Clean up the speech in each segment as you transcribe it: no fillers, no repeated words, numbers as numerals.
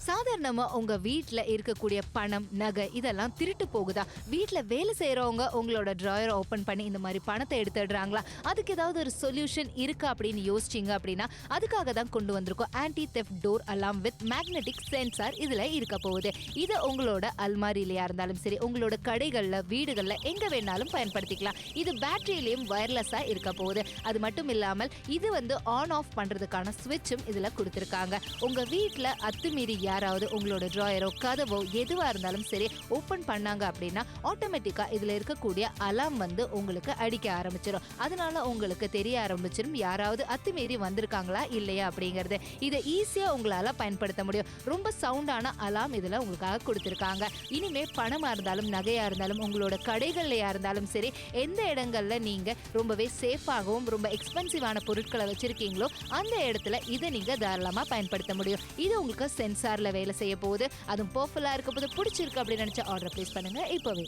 சாதாரணமா உங்க வீட்ல இருக்கக்கூடிய பணம், நகை இதெல்லாம் திருட்டு போகுதா? வீட்ல வேலை செய்யறவங்க உங்களோட டிராயர் ஓபன் பண்ணி இந்த மாதிரி பணத்தை எடுத்துடுறாங்களா? அதுக்கு ஏதாவது ஒரு சொல்யூஷன் இருக்கா அப்படின்னு யோசிச்சீங்க அப்படின்னா அதுக்காக தான் கொண்டு வந்திருக்கோம் anti theft door alarm with magnetic sensor. இதுல இருக்க போகுது. இது உங்களோட அல்மாரியிலயா இருந்தாலும் சரி, உங்களோட கடைகள்ல, வீடுகள்ல எங்க வேணாலும் பயன்படுத்திக்கலாம். இது பேட்டரியிலயும் வயர்லெஸ்ஸா இருக்க போகுது. அது மட்டும் இல்லாமல் இது ஆன் ஆஃப் பண்றதுக்கான ஸ்விட்சும் இதுல கொடுத்திருக்காங்க. உங்க வீட்ல அத்துமீறி யாராவது உங்களோட டிராயரோ, கதவோ எதுவா இருந்தாலும் சரி ஓபன் பண்ணாங்க அப்படின்னா ஆட்டோமேட்டிக்கா இதுல இருக்கக்கூடிய அலாம் உங்களுக்கு அடிக்க ஆரம்பிச்சிடும். அதனால உங்களுக்கு தெரிய ஆரம்பிச்சிடும் யாராவது அத்துமீறி வந்திருக்காங்களா இல்லையா அப்படிங்கறது. இதை ஈஸியா உங்களால பயன்படுத்த முடியும். ரொம்ப சவுண்டான அலாம் இதுல உங்களுக்காக கொடுத்திருக்காங்க. இனிமே பணமா இருந்தாலும், நகையா இருந்தாலும், உங்களோட கடைகள்லயா இருந்தாலும் சரி, எந்த இடங்கள்ல நீங்க ரொம்பவே சேஃபாகவும் ரொம்ப எக்ஸ்பென்சிவான பொருட்களை வச்சிருக்கீங்களோ அந்த இடத்துல இதை நீங்க தாராளமா பயன்படுத்த முடியும். இது உங்களுக்கு சென்சார்ல வேலை செய்ய போகுது. அதுவும் பர்ஃபுல்லா இருக்க போது. பிடிச்சிருக்கு அப்படின்னு நினைச்ச ஆர்டர் பிளேஸ் பண்ணுங்க இப்பவே.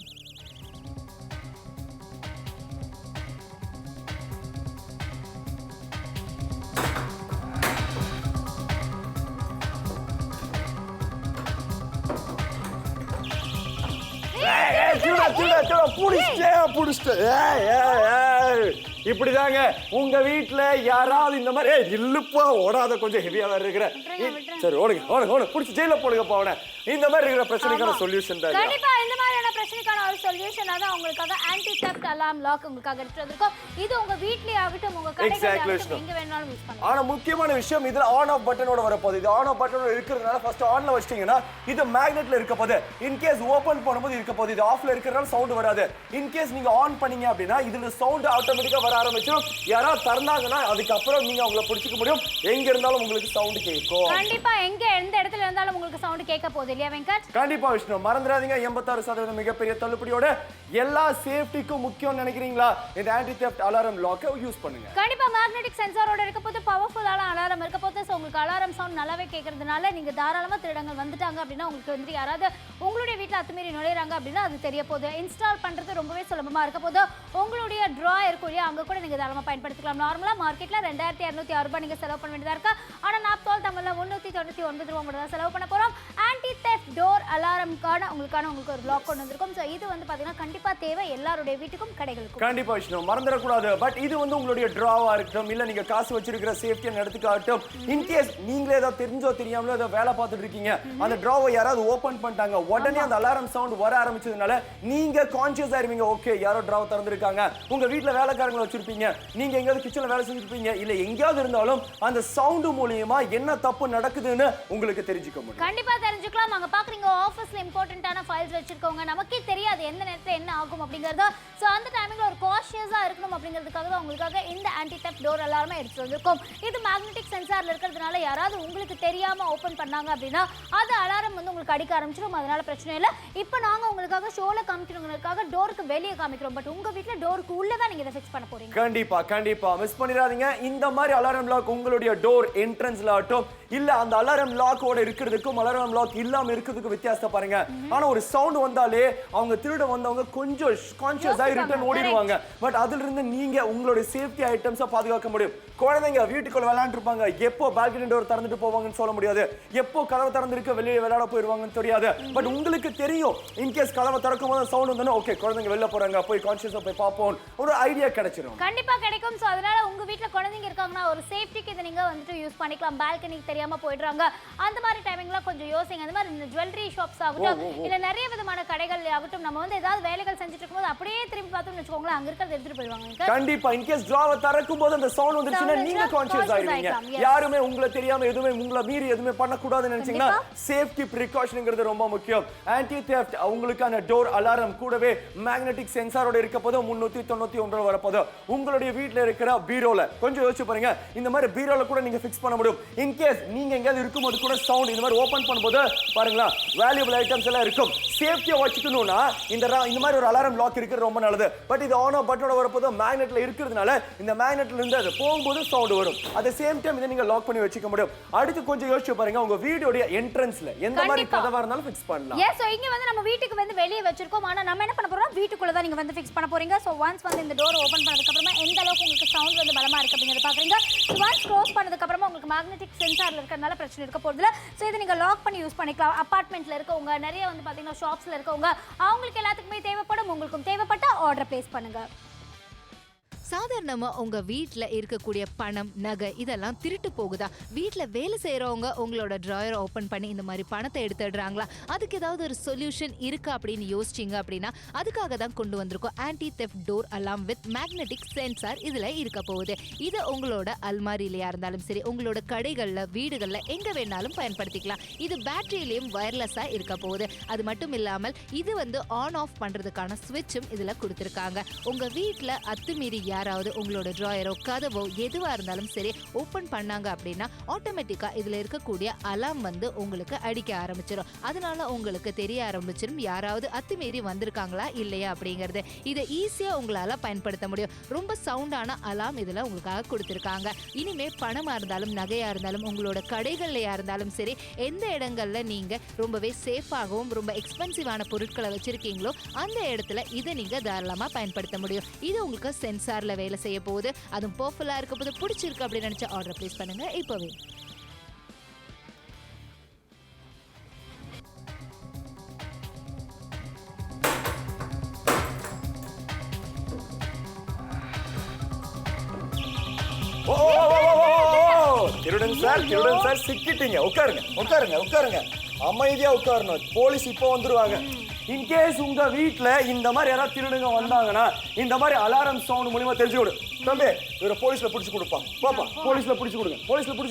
இப்படிதாங்க உங்க வீட்டுல யாராவது இந்த மாதிரி இல்லப்பா ஓடாத, கொஞ்சம் ஹெவியா இருக்கிற, சரி ஓடுங்க ஓடுங்க ஓடுங்க, புடிச்சு ஜெயில போடுங்க போவன. இந்த மாதிரி இருக்கிற பிரச்சனைக்கான சொல்யூஷன் தான். கண்டிப்பா இந்த மாதிரியான பிரச்சனைக்கான ஒரு சொல்யூஷன் தான் உங்களுக்காக ஆன்டி தெஃப்ட் அலார்ம் லாக் உங்களுக்காக எடுத்து வந்திருக்கோம். இது உங்க வீட்லயே ஆகட்டும், உங்க கடையில ஆகட்டும், எங்க வேணாலும் யூஸ் பண்ணலாம். ஆனா முக்கியமான விஷயம் இதுல ஆன் ஆஃப் பட்டனோட வரப்போகுது. இது ஆன் ஆஃப் பட்டனோட இருக்கிறதுனால ஃபர்ஸ்ட் ஆன்ல வச்சிட்டீங்கன்னா இது மேக்னெட்ல இருக்க போகுது. இன் கேஸ் ஓபன் பண்ணும்போது இருக்க போகுது. இது ஆஃப்ல இருக்கிறதுனால சவுண்ட் வராது. இன் கேஸ் நீங்க ஆன் பண்ணீங்க அப்படின்னா இதுல சவுண்ட் ஆட்டோமேட்டிக்கா வர ஆரம்பிச்சிடும். யாராவது திறந்தாங்கன்னா அதுக்கப்புறம் நீங்க அவங்கள பிடிச்சிக்க முடியும். எங்க இருந்தாலும் உங்களுக்கு சவுண்ட் கேட்கும். கண்டிப்பா எந்த இடத்துல இருந்தாலும் உங்களுக்கு சவுண்ட் கேட்க போகுது இல்லையா வெங்கட்? கண்டிப்பா விஷ்ணு, மறந்துடாதீங்க 86% மிகப்பெரிய தள்ளுபடியோட எல்லா சேஃப்டிக்கும் முக்கியம் நினைக்கிறீங்களா? இந்த ஆன்டி தெஃப்ட் அலாரம் லாக்கை யூஸ் பண்ணுங்க. கண்டிப்பா மேக்னெட்டிக் சென்சாரோட இருக்க போது, பவர்ஃபுல்லான அலாரம் இருக்க போது. சோ உங்களுக்கு அலாரம் சவுண்ட் நல்லாவே கேட்கறதுனால நீங்க தாராளமா திருடங்கள் வந்துட்டாங்க அப்படின்னா, உங்களுக்கு யாராவது உங்களுடைய வீட்டுல அத்துமீறி நுழையறாங்க அப்படின்னா அது தெரிய போகுது. இன்ஸ்டால் பண்றது ரொம்பவே சுலபமா இருக்க போது. உங்களுடைய டிராயர் கூடிய அங்க கூட நீங்க தாராளமா பயன்படுத்திக்கலாம். நார்மலா மார்க்கெட்ல 2206 ரூபாய் நீங்க செலவு பண்ண வேண்டியதா இருக்கு. ஆனா நாப்தோல் தமிழ்ல 399 ரூபாய் மட்டும் தான் செலவு பண்ண போறோம். ஆன்டி தெஃப்ட் டோர் அலாரம்கான உங்களுக்கு ஒரு லாக் கொண்டு வந்திருக்கும். சோ இது பாத்தீங்கன்னா கண்டிப்பா தேவை எல்லாருடைய வீட்டுக்கும் கடைகளுக்கும். கண்டிப்பா விஷ்ணு, மறந்துட கூடாது. பட் இது உங்களுடைய டிராவா இருக்கட்டும், இல்ல நீங்க காசு வச்சிருக்கிற சேஃப்டியான இடத்துக்காகட்டும், இன் கேஸ் நீங்களே ஏதாவது தெரிஞ்சோ தெரியாமலோ ஏதாவது வேலை பார்த்துட்டு இருக்கீங்க, அந்த டிராவை யாராவது ஓபன் பண்ணிட்டாங்க, உடனே அந்த அலாரம் சவுண்ட் வர ஆரம்பிச்சதுனால நீங்க கான்ஷியஸ் ஆயிருவீங்க. ஓகே, யாரோ டிராவை திறந்திருக்காங்க. உங்க வீட்டுல வேலைக்காரங்களை வச்சிருப்பீங்க, நீங்க எங்கேயாவது கிச்சன்ல வேலை செஞ்சிருப்பீங்க, இல்ல எங்கேயாவது இருந்தாலும் அந்த சவுண்ட் மூலமா என்ன தப்பு நடக்குதுன்னு உங்களுக்கு தெரிஞ்சுக்க முடியும். கண்டிப்பா தெரிஞ்சுக்கலாம். அங்க பாக்குறீங்க ஆபீஸ்ல இம்பார்ட்டன்ட்டான ஃபைல்ஸ் வச்சிருக்கவங்க, நமக்கே தெரியாது எந்த நேரத்துல என்ன ஆகும் அப்படிங்கறத. சோ அந்த டைமிங்ல ஒரு காஷியஸா இருக்கணும் அப்படிங்கிறதுக்காக தான் உங்களுக்காக இந்த ஆன்டி தெஃப்ட் டோர் அலார்மை எடுத்து வந்திருக்கோம். இது மேக்னெட்டிக் சென்சார்ல இருக்கிறதுனால யாராவது உங்களுக்கு தெரியாம ஓபன் பண்ணாங்க அப்படின்னா அது அலாரம் உங்களுக்கு அடிக்க ஆரம்பிச்சிடும். அதனால பிரச்சனை இல்லை. இப்போ நாங்க உங்களுக்காக ஷோல காமிக்கிறவங்களுக்காக டோருக்கு வெளியே காமிக்கிறோம். பட் உங்க வீட்ல டோருக்கு உள்ள தான் நீங்க இதை ஃபிக்ஸ் பண்ண போறீங்க. கண்டிப்பா கண்டிப்பா மிஸ் பண்ணிடாதீங்க. இந்த மாதிரி அலாரம் லாக் உங்களுடைய டோர் என்ட்ரன்ஸ்ல ஆகட்டும், இல்ல அந்த அலாரம் லாக்கோட இருக்கிறதுக்கும் அலாரம் லாக் இல்லாம இருக்கிறதுக்கு வித்தியாசத்தை பாருங்க. ஆனா ஒரு சவுண்ட் வந்தாலே அவங்க திருட வந்தவங்க கொஞ்சம் கான்ஷியஸா ரிட்டர்ன் ஓடிடுவாங்க. பட் அதுல இருந்து நீங்க உங்களுடைய சேஃப்டி ஐட்டம்ஸை பாதுகாக்க முடியும். குழந்தைங்க வீட்டுக்குள்ள விளையாண்டு இருப்பாங்க, எப்போ பால்கனி டோர் திறந்துட்டு போவாங்கன்னு சொல்ல முடியாது, எப்போ கதவை திறந்திருக்க வெளியே விளையாட போயிருவாங்கன்னு தெரியாது. பட் உங்களுக்கு தெரியும், இன்கேஸ் கதவை திறக்கும் போது சவுண்ட் வந்தா ஓகே குழந்தைங்க வெளில போறாங்க, போய் கான்ஷியஸா போய் பார்ப்போம், ஒரு ஐடியா கிடைச்சிடும். கண்டிப்பா கிடைக்கும். சோ அதனால உங்க வீட்ல குழந்தைங்க இருக்காங்கன்னா ஒரு சேஃப்டிக்கு இதை நீங்க யூஸ் பண்ணிக்கலாம். பால்கனிக்கு தெரியாம போயிடுறாங்க, அந்த மாதிரி டைமிங்ல கொஞ்சம் யோசிங்க. அந்த மாதிரி இந்த ஜுவல்லரி ஷாப்ஸ் ஆகட்டும், இல்ல நிறைய விதமான கடைகள் ஆகட்டும், நம்ம ஏதாவது வேலைகள் செஞ்சுட்டு இருக்கும்போது அப்படியே திரும்பி பார்த்தோம்னு வச்சுக்கோங்களேன், அங்க இருக்கிறத எடுத்துட்டு போயிடுவாங்க. கண்டிப்பா இன்கேஸ் டிராவை திறக்கும் போது அந்த சவுண்ட் வந்துச்சுன்னா நீங்க கான்ஷியஸ் ஆயிருவீங்க. யாருமே உங்களை தெரியாம எதுவுமே உங்களை மீறி எதுவுமே பண்ண கூடாதுன்னு நினைச்சீங்கன்னா சேஃப்டி பிரிகாஷன்ங்கிறது ரொம்ப முக்கியம். ஆன்டி தெஃப்ட் உங்களுக்கான டோர் அலாரம் கூடவே மேக்னெட்டிக் சென்சாரோட இருக்க போது 399 வரப்போது. உங்களுடைய வீட்ல இருக்கிற பீரோல கொஞ்சம் யோசிச்சு பாருங்க, இந்த மாதிரி பீரோல கூட நீங்க ஃபிக்ஸ் பண்ண முடியும். இன்கேஸ் நீங்க எங்கயாவது இருக்கும்போது கூட சவுண்ட் இந்த மாதிரி ஓபன் பண்ணும்போது பாருங்களா, வேல்யூபிள் ஐட்டம்ஸ் எல்லாம் இருக்கும். சேஃப்டியா வச்சுக்கணும்னா இந்த மாதிரி ஒரு அலாரம் லாக் இருக்கிறது ரொம்ப நல்லது. பட் இது ஆன் ஆஃப் பட்டனோட வரப்போது மேக்னெட்ல இருக்கிறதுனால இந்த மேக்னெட்ல இருந்து அது போகும்போது சவுண்ட் வரும். அட் தி சேம் டைம் இதை நீங்க லாக் பண்ணி வச்சுக்க முடியும். அடுத்து கொஞ்சம் யோசிச்சு பாருங்க, உங்க வீடியோட என்ட்ரன்ஸ்ல எந்த மாதிரி கதவா இருந்தாலும் ஃபிக்ஸ் பண்ணலாம். எஸ், சோ இங்க நம்ம வீட்டுக்கு வெளிய வச்சிருக்கோம். ஆனா நம்ம என்ன பண்ண போறோம், வீட்டுக்குள்ள தான் நீங்க ஃபிக்ஸ் பண்ண போறீங்க. சோ ஒன்ஸ் இந்த டோர் ஓபன் பண்ணதுக்கு அப்புறமா எந்த அளவுக்கு உங்களுக்கு சவுண்ட் பலமா இருக்கு அப்படிங்கறத பாக்குறீங்க. ஒன்ஸ் க்ளோஸ் பண்ணதுக்கு அப்புறமா உங்களுக்கு மேக்னெட்டிக் சென்சார்ல சென்சார்ல இருக்கறனால பிரச்சனை இருக்க போறதில்ல. சோ இதை நீங்க லாக் பண்ணி யூஸ் பண்ணிக்கலாம். அபார்ட்மெண்ட்ல இருக்கவங்க நிறைய வந்து பாத்தீங்கன்னா ஷாப்ஸ்ல இருக்கவங்க அவங்களுக்கு எல்லாத்துக்குமே தேவைப்படும். உங்களுக்கும் தேவைப்பட்டா ஆர்டர் பிளேஸ் பண்ணுங்க. சாதாரணமா உங்க வீட்ல இருக்கக்கூடிய பணம் நகை இதெல்லாம் திருட்டு போகுதா? வீட்ல வேலை செய்யறவங்க உங்களோட டிராயர் ஓபன் பண்ணி இந்த மாதிரி பணத்தை எடுத்துடுறாங்களா? அதுக்கு ஏதாவது ஒரு சொல்யூஷன் இருக்கா அப்படின்னு யோசிச்சீங்க அப்படின்னா அதுக்காக தான் கொண்டு வந்திருக்கோம் anti theft door alarm with magnetic sensor. இதுல இருக்க போகுது. இது உங்களோட அல்மாரியிலயா இருந்தாலும் சரி, உங்களோட கடைகள்ல வீடுகள்ல எங்க வேணாலும் பயன்படுத்திக்கலாம். இது பேட்டரியிலயும் வயர்லெஸ்ஸா இருக்க போகுது. அது மட்டும் இல்லாமல் இது வந்து ஆன் ஆஃப் பண்றதுக்கான ஸ்விட்சும் இதுல கொடுத்திருக்காங்க. உங்க வீட்ல அத்துமீறி யாராவது உங்களோட டிராயரோ கதவோ எதுவா இருந்தாலும் சரி ஓபன் பண்ணாங்க அப்படின்னா ஆட்டோமேட்டிக்கா இதுல இருக்கக்கூடிய அலாம் வந்து உங்களுக்கு அடிக்க ஆரம்பிச்சிடும். அதனால உங்களுக்கு தெரிய ஆரம்பிச்சிடும் யாராவது அத்துமீறி வந்திருக்காங்களா இல்லையா அப்படிங்கறது. இதை ஈஸியா உங்களால பயன்படுத்த முடியும். ரொம்ப சவுண்டான அலாம் இதுல உங்களுக்காக கொடுத்திருக்காங்க. இனிமே பணமா இருந்தாலும் நகையா இருந்தாலும் உங்களோட கடைகள்லயா இருந்தாலும் சரி, எந்த இடங்கள்ல நீங்க ரொம்பவே சேஃபாகவும் ரொம்ப எக்ஸ்பென்சிவான பொருட்களை வச்சிருக்கீங்களோ அந்த இடத்துல இதை நீங்க தாராளமா பயன்படுத்த முடியும். இது உங்களுக்கு சென்சார்ல வேலை செய்ய போகுது. அதுவும் பர்ஃபுல்லா இருக்க போது பிடிச்சிருக்கு அப்படின்னு நினைச்ச ஆர்டர் பிளேஸ் பண்ணுங்க இப்பவே. திருடன் சார் சிக்கிட்டீங்க. உட்காருங்க. அமைதியா உட்காரணும். போலீஸ் இப்போ வந்துருவாங்க. இன்கேஸ் உங்க வீட்ல இந்த மாதிரி யாராவது திருடுங்க வந்தாங்கன்னா இந்த மாதிரி அலாரம் சவுண்ட் மூலமா தெரிஞ்சு விடு. தம்பி இவரை போலீஸ்ல பிடிச்சு கொடுப்பான். பாப்பா போலீஸ்ல பிடிச்சு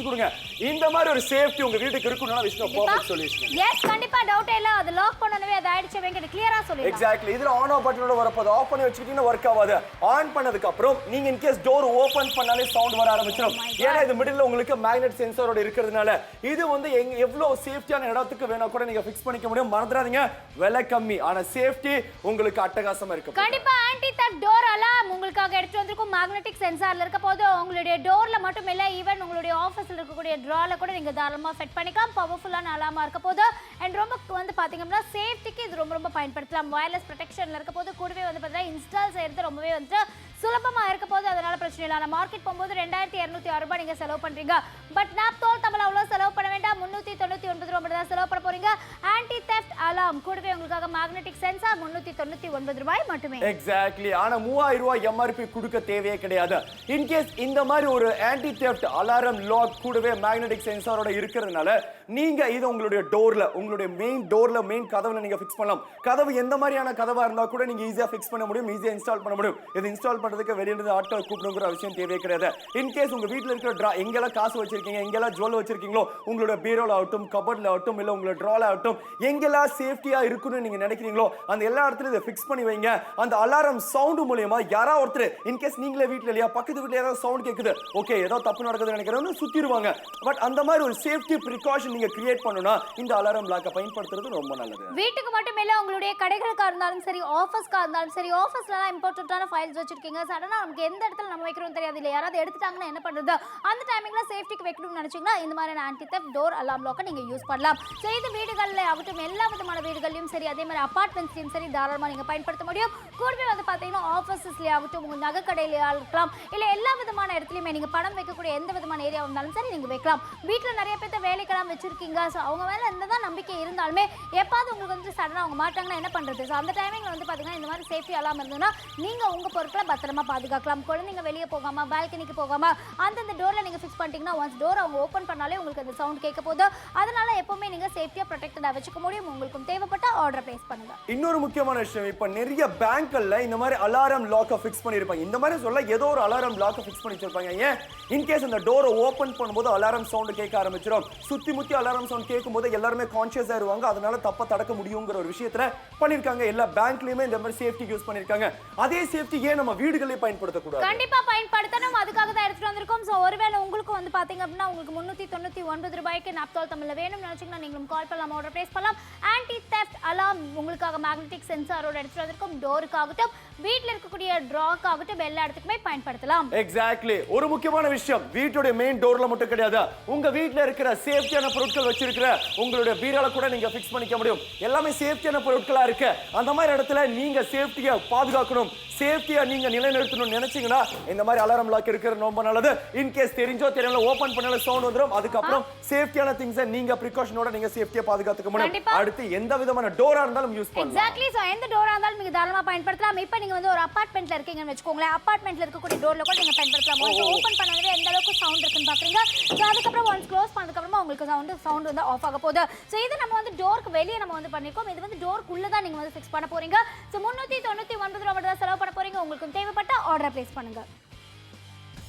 கொடுங்க. இந்த மாதிரி ஒரு சேஃப்டி உங்க வீட்டுக்கு இருக்கணும்னா விஷ்ணு பர்ஃபெக்ட் சொல்யூஷன். எஸ் கண்டிப்பா டவுட் இல்ல. அது லாக் பண்ணனவே அது ஆயிடுச்சு வெங்கட் கிளியரா சொல்லுங்க. எக்ஸாக்ட்லி. இதுல ஆன் ஆஃப் பட்டனோட வரப்போது. ஆஃப் பண்ணி வச்சிட்டீங்கன்னா வர்க் ஆகாது. ஆன் பண்ணதுக்கு அப்புறம் நீங்க இன்கேஸ் டோர் ஓபன் பண்ணாலே சவுண்ட் வர ஆரம்பிச்சிடும். ஏன்னா இது மிடில்ல உங்களுக்கு மேக்னெட் சென்சாரோட இருக்கிறதுனால இது வந்து எவ்வளவு சேஃப்டியான இடத்துக்கு வேணா கூட நீங்க ஃபிக்ஸ் பண்ணிக்க முடியும். மறந்துடாதீங்க விலை கம்மி ஆனா சேஃப்டி உங்களுக்கு அட்டகாசமா இருக்கு. கண்டிப்பா ஆன்டி தெஃப்ட் டோர் அலாம் உங்களுக்காக எடுத்து வந்திருக்கும். மேக்னெட்டிக் சென்சார்ல இருக்க போது உங்களுடைய டோர்ல மட்டும் இல்ல, ஈவன் உங்களுடைய ஆபீஸ்ல இருக்கக்கூடிய டிரால கூட நீங்க தாராளமா செட் பண்ணிக்கலாம். பவர்ஃபுல்லான அலாமா இருக்க போது அண்ட் ரொம்ப வந்து பாத்தீங்கன்னா சேஃப்டிக்கு இது ரொம்ப பயன்படுத்தலாம். வயர்லெஸ் ப்ரொடெக்ஷன்ல இருக்க போது கூடவே வந்து பாத்தீங்கன்னா இன்ஸ்டால் செய்யறது ரொம்பவே வந்து சுலபமா இருக்க போது. அதனால பிரச்சனை இல்லை. நான் மார்க்கெட் போகும்போது 2206 ரூபாய் நீங்க செலவு பண்றீங்க. பட் நாப்தோல் தமிழ் அவ்வளவு செலவு பண்ண வேண்டாம். 399 ரூபாய் தான் செலவு பண்ண போறீங்க. ஆன்டி தெஃப்ட் அலாம் கூடவே உங்களுக்காக மேக்னெட்டிக் சென்சார் 399 ரூபாய் மட்டுமே. எக்ஸாக்ட்லி. ஆனா 3000 ரூபாய் எம்ஆர்பி கொடுக்க தேவையே கிடையாது. இன்கேஸ் இந்த மாதிரி ஒரு ஆன்டி தெஃப்ட் அலாரம் லாக் கூடவே மேக்னெட்டிக் சென்சாரோட இருக்கிறதுனால நீங்க இது உங்களுடைய டோர்ல, உங்களுடைய மெயின் டோர்ல, மெயின் கதவுல நீங்க ஃபிக்ஸ் பண்ணலாம். கதவு எந்த மாதிரியான கதவா இருந்தா கூட நீங்க ஈஸியா ஃபிக்ஸ் பண்ண முடியும், ஈஸியா இன்ஸ்டால் பண்ண முடியும். இது இன்ஸ்டால் பண்றதுக்கு வெளியில இருந்து ஆட்கள் கூப்பிடணுங்கிற அவசியம் தேவையே கிடையாது. இன்கேஸ் உங்க வீட்ல இருக்கிற எங்கெல்லாம் காசு வச்சிருக்கீங்க, எங்கெல்லாம் ஜுவல் வச்சிருக்கீங்களோ, உங்களோட பீரோல ஆகட்டும், கபோர்ட்ல ஆகட்டும், இல்ல உங்களோட ட்ரால ஆகட்டும், எங்கெல்லாம் சேஃப்டியா இருக்குன்னு நீங்க நினைக்கிறீங்களோ அந்த எல்லா இடத்துலயும் இதை ஃபிக்ஸ் பண்ணி வைங்க. அந்த அலாரம் சவுண்ட் மூலமா யாராவது ஒருத்தர் இன்கேஸ் நீங்களே வீட்ல இல்லையா பக்கத்து வீட்ல ஏதாவது சவுண்ட் கேக்குது, ஓகே ஏதோ தப்பு நடக்குதுன்னு நினைக்கிறவங்க சுத்திடுவாங்க. பட் அந்த மாதிரி ஒரு சேஃப்டி பிரிகாஷன் நீங்க கிரியேட் பண்ணனும்னா இந்த அலாரம் லாக்க பயன்படுத்துறது ரொம்ப நல்லது. வீட்டுக்கு மட்டும் இல்ல, உங்களுடைய கடைகளுக்கா இருந்தாலும் சரி, ஆபீஸ்க்கா இருந்தாலும் சரி, ஆபீஸ்லலாம் இம்பார்ட்டன்ட்டான ஃபைல்ஸ் வச்சிருக்கீங்க. சடனா நமக்கு எந்த இடத்துல நம்ம வைக்கிறோம் தெரியாது, இல்ல யாராவது எடுத்துட்டாங்கன்னா என்ன பண்றது, அந்த டைமிங்ல சேஃப்டிக்கு வைக்கணும்னு நினைச்சீங்கன்னா இந்த மாதிரி ஆன்டி தெஃப்ட் டோர் அலார்ம் லாக்க நீங்க யூஸ் பண்ணலாம். சோ இது வீடுகள்ல ஆகட்டும், எல்லா விதமான வீடுகள்லயும் சரி, அதே மாதிரி அபார்ட்மெண்ட்ஸ்லயும் சரி தாராளமா நீங்க பயன்படுத்த முடியும். கூடவே வந்து பாத்தீங்கன்னா ஆபீஸ்லயே ஆகட்டும், உங்க நகை கடையிலயா இருக்கலாம், இல்ல எல்லா விதமான இடத்துலயுமே நீங்க பணம் வைக்கக்கூடிய எந்த விதமான ஏரியா இருந்தாலும் சரி நீங்க வைக்கலாம். வீட்டுல நிறைய பேர் வேலைக்கெல்லாம் வச்சிருக்கீங்க. சோ அவங்க மேல என்னதான் நம்பிக்கை இருந்தாலுமே எப்பாவது உங்களுக்கு வந்து சடனா அவங்க மாட்டாங்கன்னா என்ன பண்றது. சோ அந்த டைமிங்ல வந்து பாத்தீங்கன்னா இந்த மாதிரி சேஃப்டி அலார்ம் இருந்ததுன்னா நீங்க உங்க பொருட்களை பத்திரமா பாதுகாக்கலாம். குழந்தைங்க வெளியே போகாம, பால்கனிக்கு போகாம அந்த டோர்ல நீங்க ஃபிக்ஸ் பண்ணிட்டீங்கன்னா ஒன்ஸ் டோர் அவங்க ஓபன் பண்ணாலே உங்களுக்கு அந்த சவுண்ட் கேட்க போகுது. அதனால எப்பவுமே நீங்க சேஃப்டியா ப்ரொடெக்டடா வச்சுக்க முடியும். உங்களுக்கும் தேவைப்பட்ட ஆர்டர் பிளேஸ் பண்ணுங்க. இன்னொரு முக்கியமான விஷயம், இப்ப நிறைய பேங்க்ல இந்த மாதிரி அலாரம் லாக்க ஃபிக்ஸ் பண்ணிருப்பாங்க. இந்த மாதிரி சொல்ல ஏதோ ஒரு அலாரம் லாக்க ஃபிக்ஸ் பண்ணி வச்சிருப்பாங்க. ஏன் இன்கேஸ் அந்த டோரை ஓபன் பண்ணும்போது அலாரம் சவுண்ட் கேட்க ஆரம்பிச்சிடும். சுத்தி முத்தி அலாரம் சவுண்ட் கேட்கும்போது எல்லாருமே கான்ஷியஸ் ஆயிருவாங்க. அதனால தப்ப தடுக்க முடியுங்கிற ஒரு விஷயத்துல பண்ணிருக்காங்க. எல்லா பேங்க்லயுமே இந்த மாதிரி சேஃப்டி யூஸ் பண்ணிருக்காங்க. அதே சேஃப்டி ஏன் நம்ம வீடுகளே பயன்படுத்த கூடாது? கண்டிப்பா பயன்படுத்தணும். அதுக்காக தான் எடுத்துட்டு வந்திருக்கோம். சோ ஒருவேளை உங்களுக்கு வந்து பாத்தீங்க அப்படின்னா உங்களுக்கு 399 ரூபாய்க்கு நாப்தோல் தமிழ்ல வேணும்னு நினைச்சீங்கன்னா நீங்களும் கால் பண்ணலாம், ஆர்டர் பிளேஸ் பண்ணலாம். ஆன்டி தெஃப்ட் அலார்ம் உங்களுக்காக மேக்னெட்டிக் சென்சாரோட எடுத்துட்டு வந்திருக்கும். டோருக்காகட்டும் வீட்டில் இருக்கக்கூடிய ட்ராக்காகட்டும் எல்லா இடத்துக்குமே பயன்படுத்தலாம். எக்ஸாக்ட்லி. ஒரு முக்கியமான விஷயம், வீட்டுடைய மெயின் டோர்ல மட்டும் கிடையாது, உங்க வீட்ல இருக்கிற சேஃப்டியான பொருட்கள் வச்சிருக்கிற உங்களுடைய பீரோல கூட நீங்க ஃபிக்ஸ் பண்ணிக்க முடியும். எல்லாமே சேஃப்டியான பொருட்களா இருக்கு. அந்த மாதிரி இடத்துல நீங்க சேஃப்டியை பாதுகாக்கணும், சேஃப்டியா நீங்க நிலைநிறுத்தணும்னு நினைச்சீங்கன்னா இந்த மாதிரி அலாரம் லாக் இருக்கிறது ரொம்ப நல்லது. இன் கேஸ் தெரிஞ்சோ தெரியல ஓபன் பண்ணல சவுண்ட் வந்துரும். அதுக்கப்புறம் சேஃப்டியான திங்ஸ் நீங்க பிரிகாஷனோட நீங்க சேஃப்டியா பாதுகாத்துக்க முடியும். அடுத்து எந்த விதமான டோரா இருந்தாலும் யூஸ் பண்ணலாம். எக்ஸாக்ட்லி. சோ எந்த டோரா இருந்தாலும் நீங்க தாராளமா பயன்படுத்தலாம். இப்போ நீங்க வந்து ஒரு அபார்ட்மெண்ட்ல இருக்கீங்கன்னு வெச்சுக்கோங்களேன். அபார்ட்மெண்ட்ல இருக்கக்கூடிய டோர்ல கூட நீங்க பயன்படுத்தலாம். ஓபன் பண்ணவே எந்த அளவுக்கு சவுண்ட் இருக்குன்னு பாக்குறீங்க. சோ அதுக்கப்புறம் ஒன்ஸ் க்ளோஸ் பண்ணதுக்கு அப்புறமா உங்களுக்கு சவுண்ட் வந்து ஆஃப் ஆக போகுது. சோ இது நம்ம வந்து டோருக்கு வெளியே நம்ம வந்து பண்ணிருக்கோம். இது வந்து டோருக்கு உள்ள தான் நீங்க வந்து ஃபிக்ஸ் பண்ண போறீங்க. சோ 399 ரூபாய் தான் செலவு பண்ண போறீங்க. உங்களுக்கு தேவைப்பட்ட ஆர்டர் பிளேஸ் பண்ணுங்க.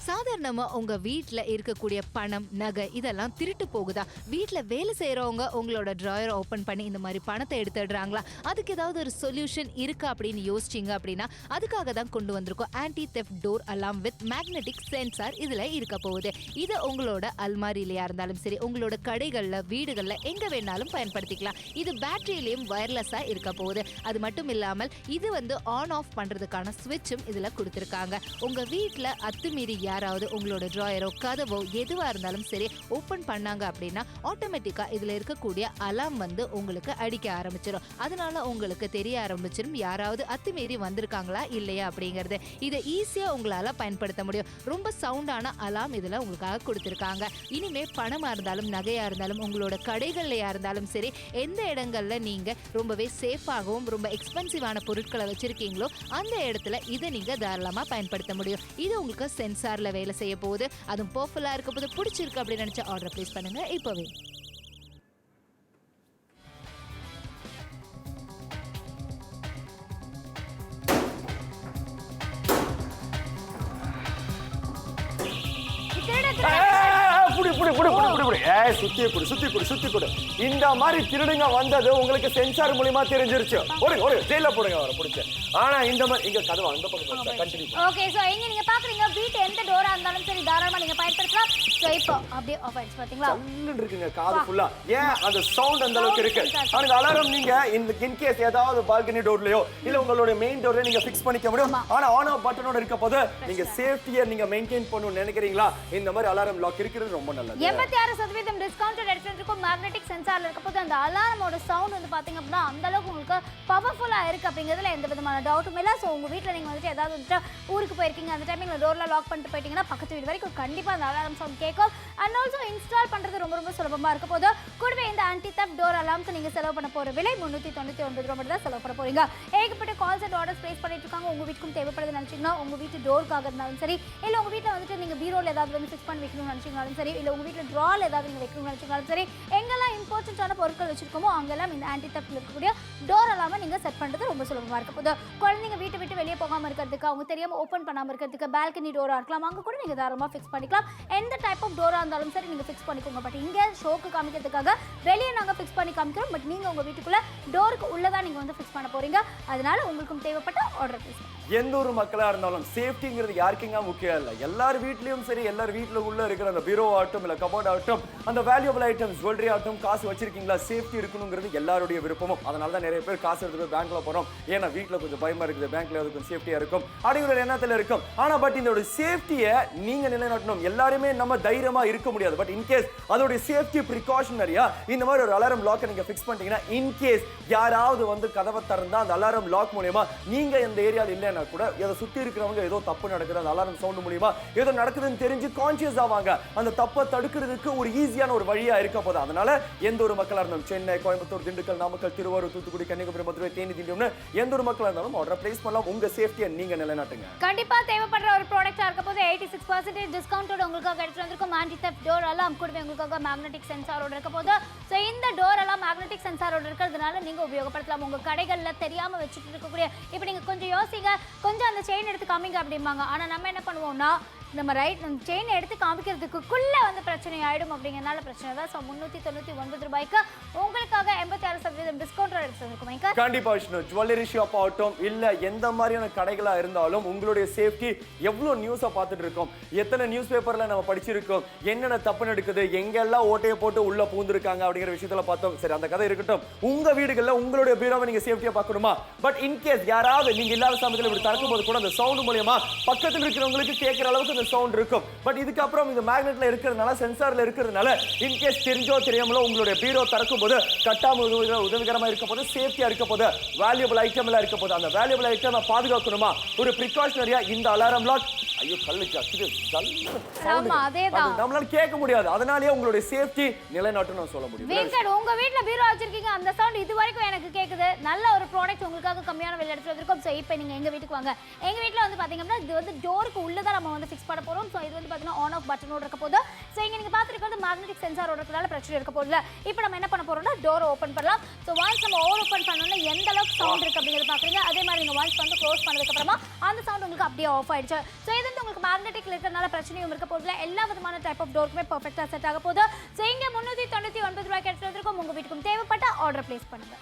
சாதாரணமா உங்க வீட்ல இருக்கக்கூடிய பணம் நகை இதெல்லாம் திருட்டு போகுதா? வீட்ல வேலை செய்யறவங்க உங்களோட டிராயர் ஓபன் பண்ணி இந்த மாதிரி பணத்தை எடுத்துடுறாங்களா? அதுக்கு ஏதாவது ஒரு சொல்யூஷன் இருக்கா அப்படின்னு யோசிச்சீங்க அப்படின்னா அதுக்காக தான் கொண்டு வந்திருக்கோம் anti theft door alarm with magnetic sensor. இதுல இருக்க போகுது. இது உங்களோட அல்மாரியிலயா இருந்தாலும் சரி, உங்களோட கடைகள்ல வீடுகள்ல எங்க வேணாலும் பயன்படுத்திக்கலாம். இது பேட்டரியிலயும் வயர்லெஸ்ஸா இருக்க போகுது. அது மட்டும் இல்லாமல் இது வந்து ஆன் ஆஃப் பண்றதுக்கான ஸ்விட்சும் இதுல கொடுத்திருக்காங்க. உங்க வீட்ல அத்துமீறி யாராவது உங்களோட டிராயரோ கதவோ எதுவா இருந்தாலும் சரி ஓபன் பண்ணாங்க அப்படின்னா ஆட்டோமேட்டிக்கா இதுல இருக்கக்கூடிய அலாம் வந்து உங்களுக்கு அடிக்க ஆரம்பிச்சிடும். அதனால உங்களுக்கு தெரிய ஆரம்பிச்சிடும் யாராவது அத்துமீறி வந்திருக்காங்களா இல்லையா அப்படிங்கறது. இதை ஈஸியா உங்களால பயன்படுத்த முடியும். ரொம்ப சவுண்டான அலாம் இதுல உங்களுக்காக கொடுத்திருக்காங்க. இனிமே பணமா இருந்தாலும் நகையா இருந்தாலும் உங்களோட கடைகள்லயா இருந்தாலும் சரி, எந்த இடங்கள்ல நீங்க ரொம்பவே சேஃபாகவும் ரொம்ப எக்ஸ்பென்சிவான பொருட்களை வச்சிருக்கீங்களோ அந்த இடத்துல இதை நீங்க தாராளமா பயன்படுத்த முடியும். இது உங்களுக்கு சென்சார்ல வேலை செய்ய போகுது. அதுவும் பர்ஃபுல்லா இருக்க போது பிடிச்சிருக்கு அப்படின்னு நினைச்ச ஆர்டர் பிளேஸ் பண்ணுங்க இப்பவே. சுத்தி கொடு. இந்த மாதிரி திருடுங்க வந்தது உங்களுக்கு சென்சார் மூலமா தெரிஞ்சிருச்சு. ஒரு ஜெயில போடுங்க அவரை பிடிச்சு. ஆனா இந்த மாதிரி இங்க கதவு அந்த பக்கம் கண்டினியூ. ஓகே. சோ இங்க நீங்க பாக்குறீங்க வீட்டு எந்த டோரா இருந்தாலும் சரி தாராளமா நீங்க பயன்படுத்தலாம். சோ இப்போ அப்படியே ஆஃப் ஆயிடுச்சு பாத்தீங்களா? சல்லுன்னு இருக்குங்க காது ஃபுல்லா. ஏன் அந்த சவுண்ட் அந்த அளவுக்கு இருக்கு. அந்த அலாரம் நீங்க இன் கேஸ் ஏதாவது பால்கனி டோர்லயோ இல்ல உங்களோட மெயின் டோர்ல நீங்க ஃபிக்ஸ் பண்ணிக்க முடியும். ஆனா ஆன் ஆஃப் பட்டனோட இருக்க போது நீங்க சேஃப்டியை நீங்க மெயின்டைன் பண்ணனும்னு நினைக்கிறீங்களா? இந்த மாதிரி அலாரம் லாக் இருக்கிறது ரொம்ப நல்லது. 86% டிஸ்கவுண்ட் எடுத்துட்டு மேக்னெட்டிக் சென்சார்ல இருக்க போது அந்த அலாரமோட சவுண்ட் வந்து பாத்தீங்க அப்படின்னா அந்த அளவுக்கு உங்களுக்கு பவர்ஃபுல்லா இருக்கு அப்படிங்கிறதுல எந்த விதமான டவுட்டும் இல்லை. ஸோ உங்க வீட்டில் நீங்க வந்துட்டு ஏதாவது வந்துட்டு ஊருக்கு போயிருக்கீங்க, அந்த டைமில் டோர்ல லாக் பண்ணிட்டு போயிட்டீங்கன்னா பக்கத்து வீடு வரைக்கும் கண்டிப்பா அந்த அலாரம் சவுண்ட் கேட்கும். அண்ட் ஆல்சோ இன்ஸ்டால் பண்றது ரொம்ப ரொம்ப சுலபமா இருக்க போது. கூடவே இந்த ஆன்டி தெஃப்ட் டோர் அலார்ம்க்கு நீங்க செலவு பண்ண போற விலை 399 ரூபாய் தான் செலவு பண்ண போறீங்க. ஏகப்பட்ட கால்ஸ் அண்ட் ஆர்டர்ஸ் பிளேஸ் பண்ணிட்டு இருக்காங்க. உங்க வீட்டுக்கும் தேவைப்படுது நினைச்சீங்கன்னா உங்க வீட்டு டோருக்காக இருந்தாலும் சரி, இல்ல உங்க வீட்டில் வந்துட்டு நீங்க பீரோல ஏதாவது வந்து ஃபிக்ஸ் பண்ணி வைக்கணும்னு நினைச்சீங்கனாலும் சரி, இல்ல உங்க வீட்டில் ட்ரால் ஏதாவது நீங்க வைக்கணும்னு நினைச்சீங்கனாலும் சரி, எங்கெல்லாம் இம்பார்ட்டன்டான பொருட்கள் வச்சிருக்கோமோ அங்கெல்லாம் இந்த ஆன்டி தெஃப்ட் இருக்கக்கூடிய டோர் அலார்மை நீங்க செட் பண்றது ரொம்ப சுலபமா இருக்க போது. குழந்தைங்க வீட்டை விட்டு வெளியே போகாம இருக்கிறதுக்கு, அவங்க தெரியாம ஓப்பன் பண்ணாம இருக்கிறதுக்கு பால்கனி டோரா இருக்கலாம், அங்க கூட நீங்க தாராளமா ஃபிக்ஸ் பண்ணிக்கலாம். எந்த டைப் ஆஃப் டோரா இருந்தாலும் சரி நீங்க ஃபிக்ஸ் பண்ணிக்கோங்க. பட் இங்க ஷோக்கு காமிக்கிறதுக்காக வெளியே நாங்க ஃபிக்ஸ் பண்ணி காமிக்கிறோம். பட் நீங்க உங்க வீட்டுக்குள்ள டோருக்கு உள்ளதான் நீங்க வந்து ஃபிக்ஸ் பண்ண போறீங்க. அதனால உங்களுக்கும் தேவைப்பட்ட ஆர்டர் பிளேஸ். எந்த ஒரு மக்களா இருந்தாலும் சேஃப்டிங்கிறது யாருக்குங்க முக்கியம் இல்லை. எல்லார் வீட்லயும் சரி, எல்லார் வீட்டுல உள்ள இருக்கிற அந்த பீரோ ஆகட்டும் இல்ல கபோர்ட் ஆகட்டும், அந்த வேல்யூபிள் ஐட்டம்ஸ் ஜுவல்லரி ஆகட்டும், காசு வச்சிருக்கீங்களா, சேஃப்டி இருக்கணுங்கிறது எல்லாருடைய விருப்பமும். அதனால தான் நிறைய பேர் காசு எடுத்து போய் பேங்க்ல போறோம். ஏன்னா வீட்டுல கொஞ்சம் பயமா இருக்குது, பேங்க்ல கொஞ்சம் சேஃப்டியா இருக்கும் அப்படிங்கிற எண்ணத்துல இருக்கும். ஆனா பட் இந்த சேஃப்டியை நீங்க நிலைநாட்டணும். எல்லாருமே நம்ம தைரியமா இருக்க முடியாது. பட் இன்கேஸ் அதோட சேஃப்டி ப்ரிகாஷனரியா இந்த மாதிரி ஒரு அலாரம் லாக் நீங்க ஃபிக்ஸ் பண்ணிட்டீங்கன்னா இன்கேஸ் யாராவது வந்து கதவை திறந்தா அந்த அலாரம் லாக் மூலமா நீங்க இந்த ஏரியால இல்லைன்னா கூட ஏதோ சுத்தி இருக்கிறவங்க ஏதோ தப்பு நடக்குது அந்த அலாரம் சவுண்ட் மூலமா ஏதோ நடக்குதுன்னு தெரிஞ்சு கான்சியஸ் ஆவாங்க. அந்த தப்பை தடுக்கிறதுக்கு ஒரு ஈஸியான ஒரு வழியா இருக்க போது. அதனால எந்த ஒரு மக்களா இருந்தாலும் சென்னை, கோயம்புத்தூர், திண்டுக்கல், நாமக்கல், திருவாரூர், தூத்துக்குடி, கன்னியாகுமரி, மதுரை, தேனி, திண்டிவனம் எந்த ஒரு மக்களா இருந்தாலும் ஆர்டர் பிளேஸ் பண்ணலாம். உங்க சேஃப்டியை நீங்க நிலைநாட்டுங்க. கண்டிப்பா தேவைப்படுற ஒரு ப்ராடக்ட்டா இருக்க போது 86% டிஸ்கவுண்டோட உங்களுக்காக எடுத்து வந்திருக்கும் ஆன்டி தெஃப்ட் டோர் அலார்ம். கூடவே உங்களுக்காக மேக்னெட்டிக் சென்சாரோட இருக்க போது. ஸோ இந்த டோர் அலார்ம் மேக்னெட்டிக் சென்சாரோட இருக்கிறதுனால நீங்க உபயோகப்படுத்தலாம். உங்க கடைகள்ல தெரியாம வச்சுட்டு இருக்கக்கூடிய இப்போ நீங்க கொஞ்சம் யோசிங்க, கொஞ்சம் அந்த செயின் எடுத்து காமிங்க அப்படிம்பாங்க. ஆனா நம்ம என்ன பண்ணுவோம்னா நம்ம செயின் எடுத்து காமிக்கிறதுக்குள்ள வந்து பிரச்சனை ஆயிடும் அப்படிங்கிறனால பிரச்சனை தான். ஸோ 399 ரூபாய்க்கு உங்களுக்காக 86 50% டிஸ்கவுண்டோட எடுத்து வந்திருக்கோம் மைக்கா. கண்டிப்பா விஷ்ணு, ஜுவல்லரி ஷாப் ஆகட்டும் இல்ல எந்த மாதிரியான கடைகளா இருந்தாலும் உங்களுடைய சேஃப்டி எவ்வளவு நியூஸா பார்த்துட்டு இருக்கோம், எத்தனை நியூஸ் பேப்பர்ல நம்ம படிச்சிருக்கோம், என்னென்ன தப்பு நடக்குது, எங்கெல்லாம் ஓட்டையை போட்டு உள்ள பூந்துருக்காங்க அப்படிங்கிற விஷயத்துல பார்த்தோம். சரி, அந்த கதை இருக்கட்டும். உங்க வீடுகள்ல உங்களுடைய பீரோவை நீங்க சேஃப்டியா பார்க்கணுமா? பட் இன்கேஸ் யாராவது நீங்க இல்லாத சமயத்துல இப்படி திறக்கும் போது கூட அந்த சவுண்ட் மூலமா பக்கத்துல இருக்கிறவங்களுக்கு கேட்கிற அளவுக்கு அந்த சவுண்ட் இருக்கும். பட் இதுக்கப்புறம் இந்த மேக்னெட்ல இருக்கிறதுனால, சென்சார்ல இருக்கிறதுனால இன்கேஸ் தெரிஞ்சோ தெரியாமலோ உங்களுடைய பீரோ திறக்கும் போது கட்டாம உதவிகரமா இருக்க போது, சேஃப்டியா இருக்க போது, வேல்யூபிள் ஐட்டம் எல்லாம் இருக்க போது, அந்த வேல்யூபிள் ஐட்டம் பாதுகாக்கணுமா? ஒரு பிரிகாஷனரியா இந்த அலாரம் லாக், ஐயோ கல்லுச்சா இது நம்மளால கேட்க முடியாது. அதனாலேயே உங்களுடைய சேஃப்டி நிலைநாட்டும் நான் சொல்ல முடியும். வெங்கட், உங்க வீட்ல பீரோ வச்சிருக்கீங்க, அந்த சவுண்ட் இது வரைக்கும் எனக்கு கேக்குது. நல்ல ஒரு ப்ராடக்ட் உங்களுக்காக கம்மியான விலை எடுத்து வந்திருக்கோம். சோ இப்போ நீங்க எங்க வீட்டுக்கு வாங்க. எங்க வீட்ல வந்து பாத்தீங்கன்னா இது வந்து டோருக்கு உள்ளதா நம்ம வந்து ஃபிக்ஸ் பண்ண போறோம். சோ இது வந்து பாத்தீங்கன்னா ஆன் ஆஃப் பட்டனோட இருக்க போகுது. சோ இங்க நீங்க பாத்துக்கிறது மேக்னெட்டிக் சென்சாரோட இருக்கறதால பிரச்சனை இருக்க போகுது. இப்போ நம்ம என்ன பண்ண போறோம்னா டோர் ஓபன் பண்ணலாம். சோ once நம்ம ஓபன் பண்ணோம்னா எந்த அளவுக்கு சவுண்ட் இருக்கு அப்படிங்கறத பாக்குறீங்க. அதே மாதிரி நீங்க once வந்து க்ளோஸ் பண்ணதுக்கு அப்புறமா அந்த சவுண்ட் உங்களுக்கு அப்படியே ஆஃப் ஆயிடுச்சு. சோ இது வந்து உங்களுக்கு மேக்னெட்டிக் இருக்கிறதுனால பிரச்சனையும் இருக்க போகுது. எல்லா விதமான டைப் ஆஃப் டோருக்குமே பெர்ஃபெக்ட்டா செட் ஆக போகுது. சோ இங்க 399 ரூபாய்க்கு எடுத்து வந்திருக்கோம். உங்க வீட்டுக்கு தேவைப்பட்ட ஆர்டர் பிளேஸ் பண்ணுங்க.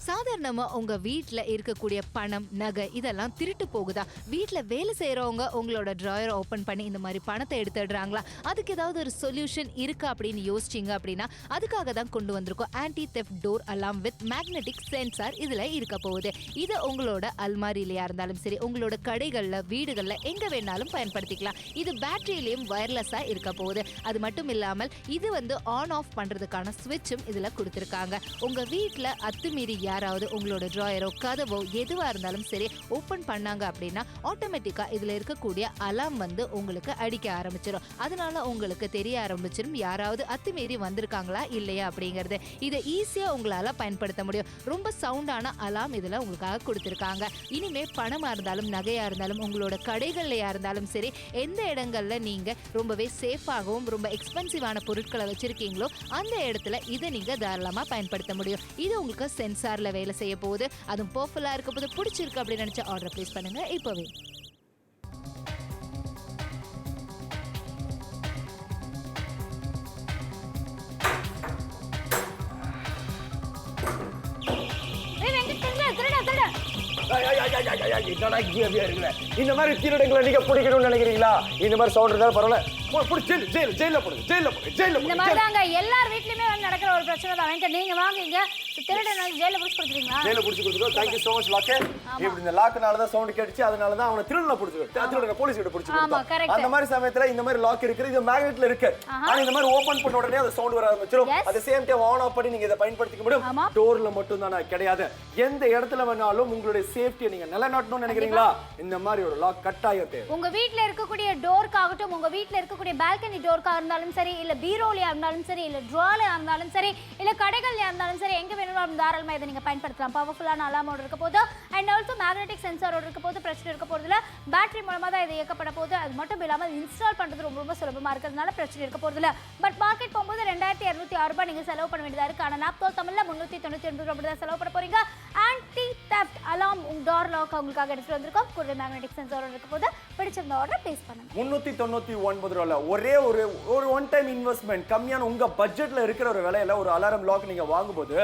சாதாரணமா உங்க வீட்ல இருக்கக்கூடிய பணம், நகை இதெல்லாம் திருட்டு போகுதா? வீட்ல வேலை செய்யறவங்க உங்களோட டிராயர் ஓபன் பண்ணி இந்த மாதிரி பணத்தை எடுத்துடுறாங்களா? அதுக்கு ஏதாவது ஒரு சொல்யூஷன் இருக்கா அப்படின்னு யோசிச்சீங்க அப்படின்னா அதுக்காக தான் கொண்டு வந்திருக்கோம் anti theft door alarm with magnetic sensor. இதுல இருக்க போகுது. இது உங்களோட அல்மாரியிலயா இருந்தாலும் சரி, உங்களோட கடைகள்ல, வீடுகள்ல எங்க வேணாலும் பயன்படுத்திக்கலாம். இது பேட்டரியிலயும் வயர்லெஸ்ஸா இருக்க போகுது. அது மட்டும் இல்லாமல் இது வந்து ஆன் ஆஃப் பண்றதுக்கான ஸ்விட்சும் இதுல கொடுத்திருக்காங்க. உங்க வீட்ல அத்துமீறி யாராவது உங்களோட டிராயரோ, கதவோ எதுவா இருந்தாலும் சரி ஓபன் பண்ணாங்க அப்படின்னா ஆட்டோமேட்டிக்கா இதுல இருக்கக்கூடிய அலாம் வந்து உங்களுக்கு அடிக்க ஆரம்பிச்சிடும். அதனால உங்களுக்கு தெரிய ஆரம்பிச்சிடும் யாராவது அத்துமீறி வந்திருக்காங்களா இல்லையா அப்படிங்கறது. இதை ஈஸியா உங்களால பயன்படுத்த முடியும். ரொம்ப சவுண்டான அலாம் இதுல உங்களுக்காக கொடுத்திருக்காங்க. இனிமே பணமா இருந்தாலும், நகையா இருந்தாலும், உங்களோட கடைகள்லயா இருந்தாலும் சரி, எந்த இடங்கள்ல நீங்க ரொம்பவே சேஃபாகவும் ரொம்ப எக்ஸ்பென்சிவான பொருட்களை வச்சிருக்கீங்களோ அந்த இடத்துல இதை நீங்க தாராளமா பயன்படுத்த முடியும். இது உங்களுக்கு சென்சார்ல வேலை செய்ய போகுது. அதுவும் பர்ஃபெக்ட்டா இருக்க போது. பிடிச்சிருக்கு அப்படின்னு நினைச்ச ஆர்டர் பிளேஸ் பண்ணுங்க இப்பவே. இந்த மாதிரி திருடங்களை நீங்க பிடிக்கணும்னு நினைக்கிறீங்களா? இந்த மாதிரி சவுண்ட் இருந்தாலும் பரவாயில்ல, ஜெயில போடுங்க. இந்த மாதிரி தாங்க எல்லார் வீட்லயுமே வந்து நடக்கிற ஒரு பிரச்சனை தான். வெங்கட், நீங்க வாங்குங்க, திருடனை ஜெயில புடிச்சு கொடுத்துறீங்களா? ஜெயில புடிச்சு கொடுத்துறோம். தேங்க் யூ சோ மச் லாக்கே. இப்படி இந்த லாக்னால தான் சவுண்ட் கேட்டுச்சு, அதனால தான் அவனை திருடனை புடிச்சு திருடனை போலீஸ் கிட்ட புடிச்சு கொடுத்தோம். அந்த மாதிரி சமயத்துல இந்த மாதிரி லாக் இருக்கு, இது மேக்னெட்ல இருக்கு. ஆனா இந்த மாதிரி ஓபன் பண்ண உடனே அது சவுண்ட் வர ஆரம்பிச்சிரும். at the same time on off பண்ணி நீங்க இத பயன்படுத்திக்க முடியும். டோர்ல மட்டும் தான கிடையாது, எந்த இடத்துல வேணாலும் உங்களுடைய சேஃப்டியை நீங்க நிலைநாட்டணும்னு நினைக்கிறீங்களா? இந்த மாதிரி ஒரு லாக் கட்டாயம் தேவை. உங்க வீட்ல இருக்கக்கூடிய டோர்க்காகட்டும், உங்க வீட்ல இருக்கக்கூடிய பால்கனி டோர்க்கா இருந்தாலும் சரி, இல்ல பீரோலயா இருந்தாலும் சரி, இல்ல ட்ராலயா இருந்தாலும் சரி, இல்ல கடைகள்ல இருந்தாலும் சரி, எங்க வேணும்னாலும் தாராளமா இதை நீங்க பயன்படுத்தலாம். பவர்ஃபுல்லான அலார்மோட இருக்க போது, அண்ட் ஆல்சோ மேக்னெட்டிக் சென்சாரோட இருக்க போது, பிரச்சனை இருக்க போறதுல பேட்டரி மூலமா தான் இது இயக்கப்பட போகுது. அது மட்டும் இல்லாம இன்ஸ்டால் பண்றது ரொம்ப ரொம்ப சுலபமா இருக்கிறதுனால பிரச்சனை இருக்க போறதுல. பட் மார்க்கெட் போகும்போது 2206 ரூபாய் நீங்க செலவு பண்ண வேண்டியதா இருக்கு. ஆனா நாப்தோல் தமிழ்ல 399 ரூபாய் தான் செலவு பண்ண போறீங்க. Anti theft alarm door lock உங்களுக்காக எடுத்துட்டு வந்திருக்கோம். கூட மேக்னெட்டிக் சென்சாரோட இருக்க போது. பிடிச்சிருந்த ஆர்டர் பிளேஸ் பண்ணுங்க. 399 ரூபாய்ல ஒரே ஒரு ஒன் டைம் இன்வெஸ்ட்மெண்ட், கம்மியான உங்க பட்ஜெட்ல இருக்கிற ஒரு விலையில ஒரு அலாரம் லாக் நீங்க வாங்கும்போது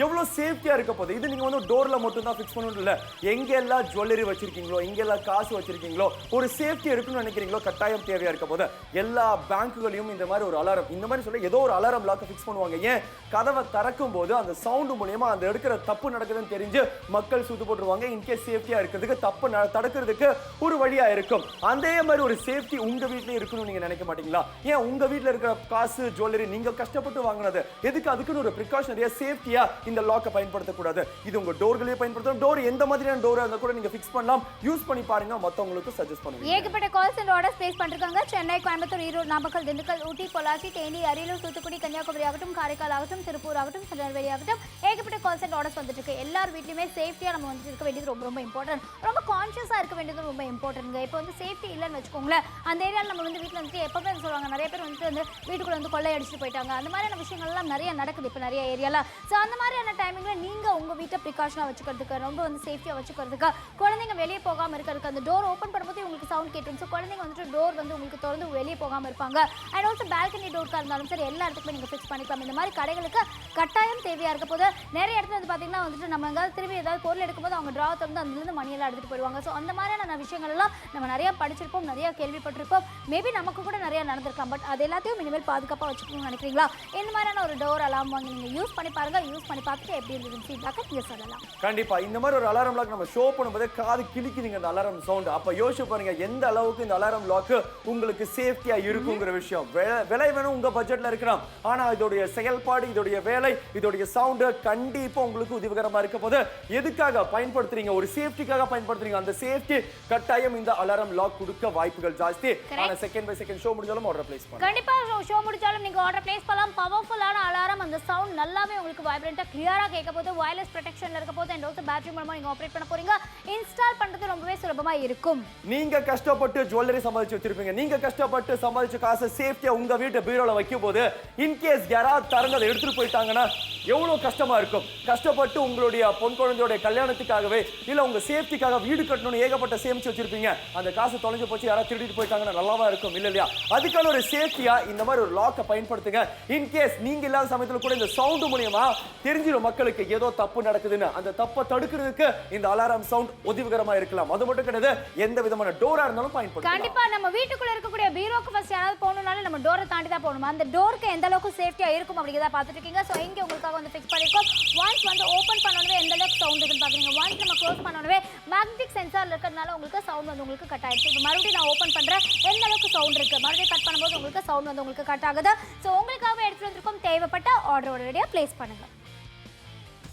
எவ்வளவு சேஃப்டியா இருக்க போகுது. இது நீங்க வந்து டோர்ல மட்டும் தான் ஃபிக்ஸ் பண்ணணும் இல்ல, எங்க எல்லாம் ஜுவல்லரி வச்சிருக்கீங்களோ, எங்க எல்லாம் காசு வச்சிருக்கீங்களோ, ஒரு சேஃப்டி இருக்குன்னு நினைக்கிறீங்களோ கட்டாயம் தேவையா இருக்க போது. எல்லா பேங்க்குகளையும் இந்த மாதிரி ஒரு அலாரம், இந்த மாதிரி சொல்ல ஏதோ ஒரு அலாரம் லாக் ஃபிக்ஸ் பண்ணுவாங்க. ஏன்? கதவை திறக்கும் போது அந்த சவுண்ட் மூலமா அந்த எடுக்கிற தப்பு நடக்குதுன்னு தெரிஞ்சு மக்கள் சுத்து போட்டுருவாங்க. இன்கேஸ் சேஃப்டியா இருக்கிறதுக்கு, தப்பு தடுக்கிறதுக்கு ஒரு வழியா இருக்கும். அதே மாதிரி ஒரு சேஃப்டி உங்க வீட்லயே இருக்கணும்னு நீங்க நினைக்க மாட்டீங்களா? ஏன் உங்க வீட்ல இருக்கிற காசு, ஜுவல்லரி நீங்க கஷ்டப்பட்டு வாங்குனது எதுக்கு? அதுக்குன்னு ஒரு பிரிகாஷனரியா சேஃப்டியா இந்த லாக்கை பயன்படுத்தக்கூடாது. இது உங்க டோர்களே பயன்படுத்தலாம். டோர் எந்த மாதிரியான டோரா இருந்தா கூட நீங்க ஃபிக்ஸ் பண்ணலாம். யூஸ் பண்ணி பாருங்க, மத்தவங்களுக்கு சஜஸ்ட் பண்ணுங்க. ஏகப்பட்ட கால்ஸ் அண்ட் ஆர்டர்ஸ் பிளேஸ் பண்ணிருக்காங்க. சென்னை, கோயம்புத்தூர், ஈரோடு, நாமக்கல், திண்டுக்கல், ஊட்டி, பொள்ளாச்சி, தேனி, அரியலூர், தூத்துக்குடி, கன்னியாகுமரி ஆகட்டும், காரைக்கால் ஆகட்டும், திருப்பூர் ஆகட்டும், திருநெல்வேலி ஆகட்டும், ஏகப்பட்ட கால்ஸ் அண்ட் ஆர்டர்ஸ் வந்துட்டு இருக்கு. எல்லார் வீட்லயுமே சேஃப்டியா நம்ம வந்து இருக்க வேண்டியது ரொம்ப ரொம்ப இம்பார்ட்டன்ட். ரொம்ப கான்ஷியஸா இருக்க வேண்டியது ரொம்ப இம்பார்ட்டன்ட்ங்க. இப்போ வந்து சேஃப்டி இல்லைன்னு வச்சுக்கோங்களேன், அந்த ஏரியாவில் நம்ம வந்து வீட்டில் வந்து எப்பவுமே சொல்லுவாங்க, நிறைய பேர் வந்து வீட்டுக்குள்ள வந்து கொள்ளை அடிச்சுட்டு போயிட்டாங்க. அந்த மாதிரியான விஷயங்கள்லாம் நிறைய நடக்குது இப்போ நிறைய ஏரியால. ஸோ அந்த மாதிரி மாதிரியான டைமிங்ல நீங்க உங்க வீட்டை ப்ரிகாஷனா வச்சுக்கிறதுக்கு, ரொம்ப வந்து சேஃப்டியா வச்சுக்கிறதுக்கு, குழந்தைங்க வெளியே போகாம இருக்கிறதுக்கு, அந்த டோர் ஓப்பன் பண்ணும்போது உங்களுக்கு சவுண்ட் கேட்டும். ஸோ குழந்தைங்க வந்துட்டு டோர் வந்து உங்களுக்கு திறந்து வெளியே போகாம இருப்பாங்க. அண்ட் ஆல்சோ பால்கனி டோர்க்கா இருந்தாலும் சரி எல்லா இடத்துக்குமே நீங்க ஃபிக்ஸ் பண்ணிக்கலாம். இந்த மாதிரி கடைகளுக்கு கட்டாயம் தேவையா இருக்க போது நிறைய இடத்துல வந்து பாத்தீங்கன்னா வந்துட்டு நம்ம எங்காவது திரும்பி ஏதாவது பொருள் எடுக்கும்போது அவங்க டிரா திறந்து அதுலேருந்து மணியெல்லாம் எடுத்துட்டு போயிடுவாங்க. ஸோ அந்த மாதிரியான விஷயங்கள் எல்லாம் நம்ம நிறைய படிச்சிருப்போம், நிறைய கேள்விப்பட்டிருப்போம். மேபி நமக்கு கூட நிறைய நடந்திருக்கலாம். பட் அது எல்லாத்தையும் இனிமேல் பாதுகாப்பாக வச்சுக்கணும்னு நினைக்கிறீங்களா? இந்த மாதிரியான ஒரு டோர் அலாம் வாங்கி நீங்க யூஸ் பண்ணி பாருங்க. யூஸ் பண்ணி பார்த்துட்டு எப்படி இருந்ததுன்னு ஃபீட்பேக்கை நீங்க சொல்லலாம். கண்டிப்பா இந்த மாதிரி ஒரு அலாரம் லாக் நம்ம ஷோ பண்ணும்போது காது கிளிக்குதுங்க அந்த அலாரம் சவுண்ட். அப்ப யோசிச்சு பாருங்க எந்த அளவுக்கு இந்த அலாரம் லாக் உங்களுக்கு சேஃப்டியா இருக்குங்கிற விஷயம். விலை வேணும் உங்க பட்ஜெட்ல இருக்கலாம், ஆனா இதோடைய செயல்பாடு, இதோடைய வேலை, இதோடைய சவுண்ட் கண்டிப்பா உங்களுக்கு உதவிகரமா இருக்க போது. எதுக்காக பயன்படுத்துறீங்க? ஒரு சேஃப்டிக்காக பயன்படுத்துறீங்க. அந்த சேஃப்டி கட்டாயம் இந்த அலாரம் லாக் கொடுக்க வாய்ப்புகள் ஜாஸ்தி. ஆனா செகண்ட் பை செகண்ட் ஷோ முடிஞ்சாலும் ஆர்டர் பிளேஸ் பண்ணுங்க. கண்டிப்பா ஷோ முடிஞ்சாலும் நீங்க ஆர்டர் பிளேஸ் பண்ணலாம். பவர்ஃபுல்லான அலாரம், அந்த சவுண்ட் நல்லாவே உங்களுக்கு வைப்ரண்டா கிளியரா கேட்க போது, வயர்லெஸ் ப்ரொடெக்ஷன்ல இருக்க போது, அண்ட் ஆல்சோ பேட்டரி மூலமா நீங்க ஆபரேட் பண்ண போறீங்க. இன்ஸ்டால் பண்றது ரொம்பவே சுலபமா இருக்கும். நீங்க கஷ்டப்பட்டு ஜுவல்லரி சம்பாதிச்சு வச்சிருப்பீங்க, நீங்க கஷ்டப்பட்டு சம்பாதிச்ச காசை சேஃப்டியா உங்க வீட்டு பீரோல வைக்கும் போது இன்கேஸ் யாராவது திறந்து அதை எடுத்துட்டு போயிட்டாங்கன்னா எவ்வளவு கஷ்டமா இருக்கும். கஷ்டப்பட்டு உங்களுடைய பொன் குழந்தையோட கல்யாணத்துக்காகவே இல்ல உங்க சேஃப்டிக்காக வீடு கட்டணும்னு ஏகப்பட்ட சேமிச்சு வச்சிருப்பீங்க. அந்த காசு தொலைஞ்சு போச்சு, யாராவது திருடிட்டு போயிட்டாங்கன்னா நல்லாவா இருக்கும் இல்லையா? அதுக்கான ஒரு சேஃப்டியா இந்த மாதிரி ஒரு லாக்கை பயன்படுத்துங்க. இன்கேஸ் நீங்க இல்லாத சமயத்துல கூட இந்த சவுண்ட் மூலமா தெரிஞ்சிடும் மக்களுக்கு ஏதோ தப்பு நடக்குதுன்னு. அந்த தப்பை தடுக்கிறதுக்கு இந்த அலாரம் சவுண்ட் உதவிகரமா இருக்கலாம். அது மட்டும் கிடையாது, எந்த விதமான டோரா இருந்தாலும் பயன்படுத்தலாம். கண்டிப்பா நம்ம வீட்டுக்குள்ள இருக்கக்கூடிய பீரோக்கு ஃபர்ஸ்ட் யாராவது போகணும்னாலும் நம்ம டோரை தாண்டி தான் போகணும். அந்த டோருக்கு எந்த அளவுக்கு சேஃப்டியா இருக்கும் அப்படிங்கிறத பார்த்துட்டு இருக்கீங்க. ஸோ இங்கே உங்களுக்காக வந்து ஃபிக்ஸ் பண்ணிருக்கோம். ஒன்ஸ் வந்து ஓப்பன் பண்ணனவே எந்த அளவுக்கு சவுண்ட் இருக்குன்னு பாக்குறீங்க. ஒன்ஸ் நம்ம க்ளோஸ் பண்ணனவே மேக்னெட்டிக் சென்சார்ல இருக்கிறதுனால உங்களுக்கு சவுண்ட் வந்து உங்களுக்கு கட் ஆயிடுச்சு. இப்போ மறுபடியும் நான் ஓப்பன் பண்றேன், எந்த அளவுக்கு சவுண்ட் இருக்கு. மறுபடியும் கட் பண்ணும்போது உங்களுக்கு சவுண்ட் வந்து உங்களுக்கு கட் ஆகுது. ஸோ உங்களுக்காக எடுத்துட்டு வந்திருக்கோம். தேவைப்பட்ட ஆர்டர் உடனடியாக பிளேஸ் பண்ணுங்க.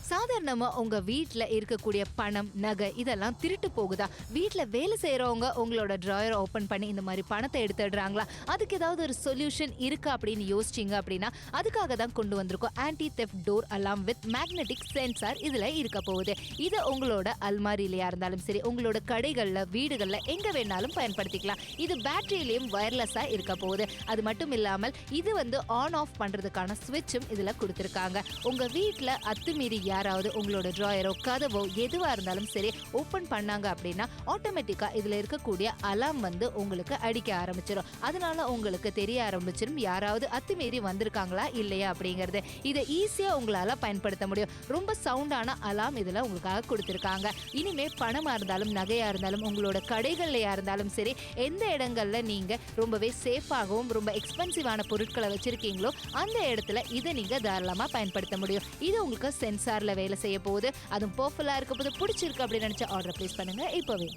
சாதாரணமா உங்க வீட்ல இருக்கக்கூடிய பணம், நகை இதெல்லாம் திருட்டு போகுதா? வீட்ல வேலை செய்யறவங்க உங்களோட டிராயர் ஓபன் பண்ணி இந்த மாதிரி பணத்தை எடுத்துடுறாங்களா? அதுக்கு ஏதாவது ஒரு சொல்யூஷன் இருக்கா அப்படின்னு யோசிச்சீங்க அப்படின்னா அதுக்காக தான் கொண்டு வந்திருக்கோம் anti theft door alarm with magnetic sensor. இதுல இருக்க போகுது. இது உங்களோட அல்மாரிலையா இருந்தாலும் சரி, உங்களோட கடைகள்ல, வீடுகள்ல எங்க வேணாலும் பயன்படுத்திக்கலாம். இது பேட்டரியிலையும் வயர்லெஸ்ஸா இருக்க போகுது. அது மட்டும் இல்லாமல் இது வந்து ஆன் ஆஃப் பண்றதுக்கான ஸ்விட்சும் இதுல கொடுத்திருக்காங்க. உங்க வீட்ல அத்துமீறி யாராவது உங்களோட டிராயரோ, கதவோ எதுவா இருந்தாலும் சரி ஓபன் பண்ணாங்க அப்படின்னா ஆட்டோமேட்டிக்கா இதுல இருக்கக்கூடிய அலாம் வந்து உங்களுக்கு அடிக்க ஆரம்பிச்சிடும். அதனால உங்களுக்கு தெரிய ஆரம்பிச்சிடும் யாராவது அத்துமீறி வந்திருக்காங்களா இல்லையா அப்படிங்கறது. இதை ஈஸியா உங்களால பயன்படுத்த முடியும். ரொம்ப சவுண்டான அலாம் இதுல உங்களுக்காக கொடுத்திருக்காங்க. இனிமே பணமா இருந்தாலும், நகையா இருந்தாலும், உங்களோட கடைகள்லயா இருந்தாலும் சரி, எந்த இடங்கள்ல நீங்க ரொம்பவே சேஃபாகவும் ரொம்ப எக்ஸ்பென்சிவான பொருட்களை வச்சிருக்கீங்களோ அந்த இடத்துல இதை நீங்க தாராளமா பயன்படுத்த முடியும். இது உங்களுக்கு சென்சார்ல வேலை செய்ய போகுது. அதுவும் பர்ஃபெக்ட்டா இருக்க போது. பிடிச்சிருக்கு அப்படின்னு நினைச்ச ஆர்டர் பிளேஸ் பண்ணுங்க இப்பவே.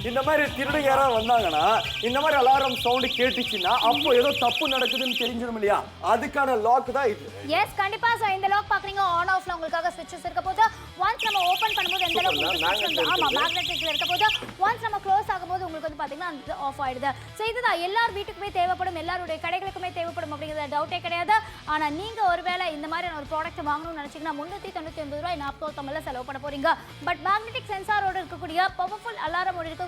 இந்த மாதிரி திருடு யாராவது வந்தாங்கன்னா இந்த மாதிரி அலாரம் சவுண்ட் கேட்டுச்சுன்னா அப்போ ஏதோ தப்பு நடக்குதுன்னு தெரிஞ்சிடும் இல்லையா? அதுக்கான லாக் தான் இது. எஸ் கண்டிப்பா. சோ இந்த லாக் பாக்குறீங்க, ஆன் ஆஃப்ல உங்களுக்காக ஸ்விட்சஸ் இருக்க போது. ஒன்ஸ் நம்ம ஓபன் பண்ணும்போது எந்த அளவுக்கு மேக்னெட்டிக்ல இருக்க போது, ஒன்ஸ் நம்ம க்ளோஸ் ஆகும்போது உங்களுக்கு வந்து பாத்தீங்கன்னா அது ஆஃப் ஆயிடுது. சோ இதுதான் எல்லார் வீட்டுக்குமே தேவைப்படும், எல்லாருடைய கடைகளுக்குமே தேவைப்படும் அப்படிங்கறது டவுட்டே கிடையாது. ஆனா நீங்க ஒருவேளை இந்த மாதிரி ஒரு ப்ராடக்ட் வாங்கணும்னு நினைச்சீங்கன்னா 399 ரூபாய் நாப்தோல் தமிழ்ல செலவு பண்ண போறீங்க. பட் மேக்னெட்டிக் சென்சாரோட இருக்கக்கூடிய பவர்ஃபுல் அலாரமோட இருக்கக்கூடிய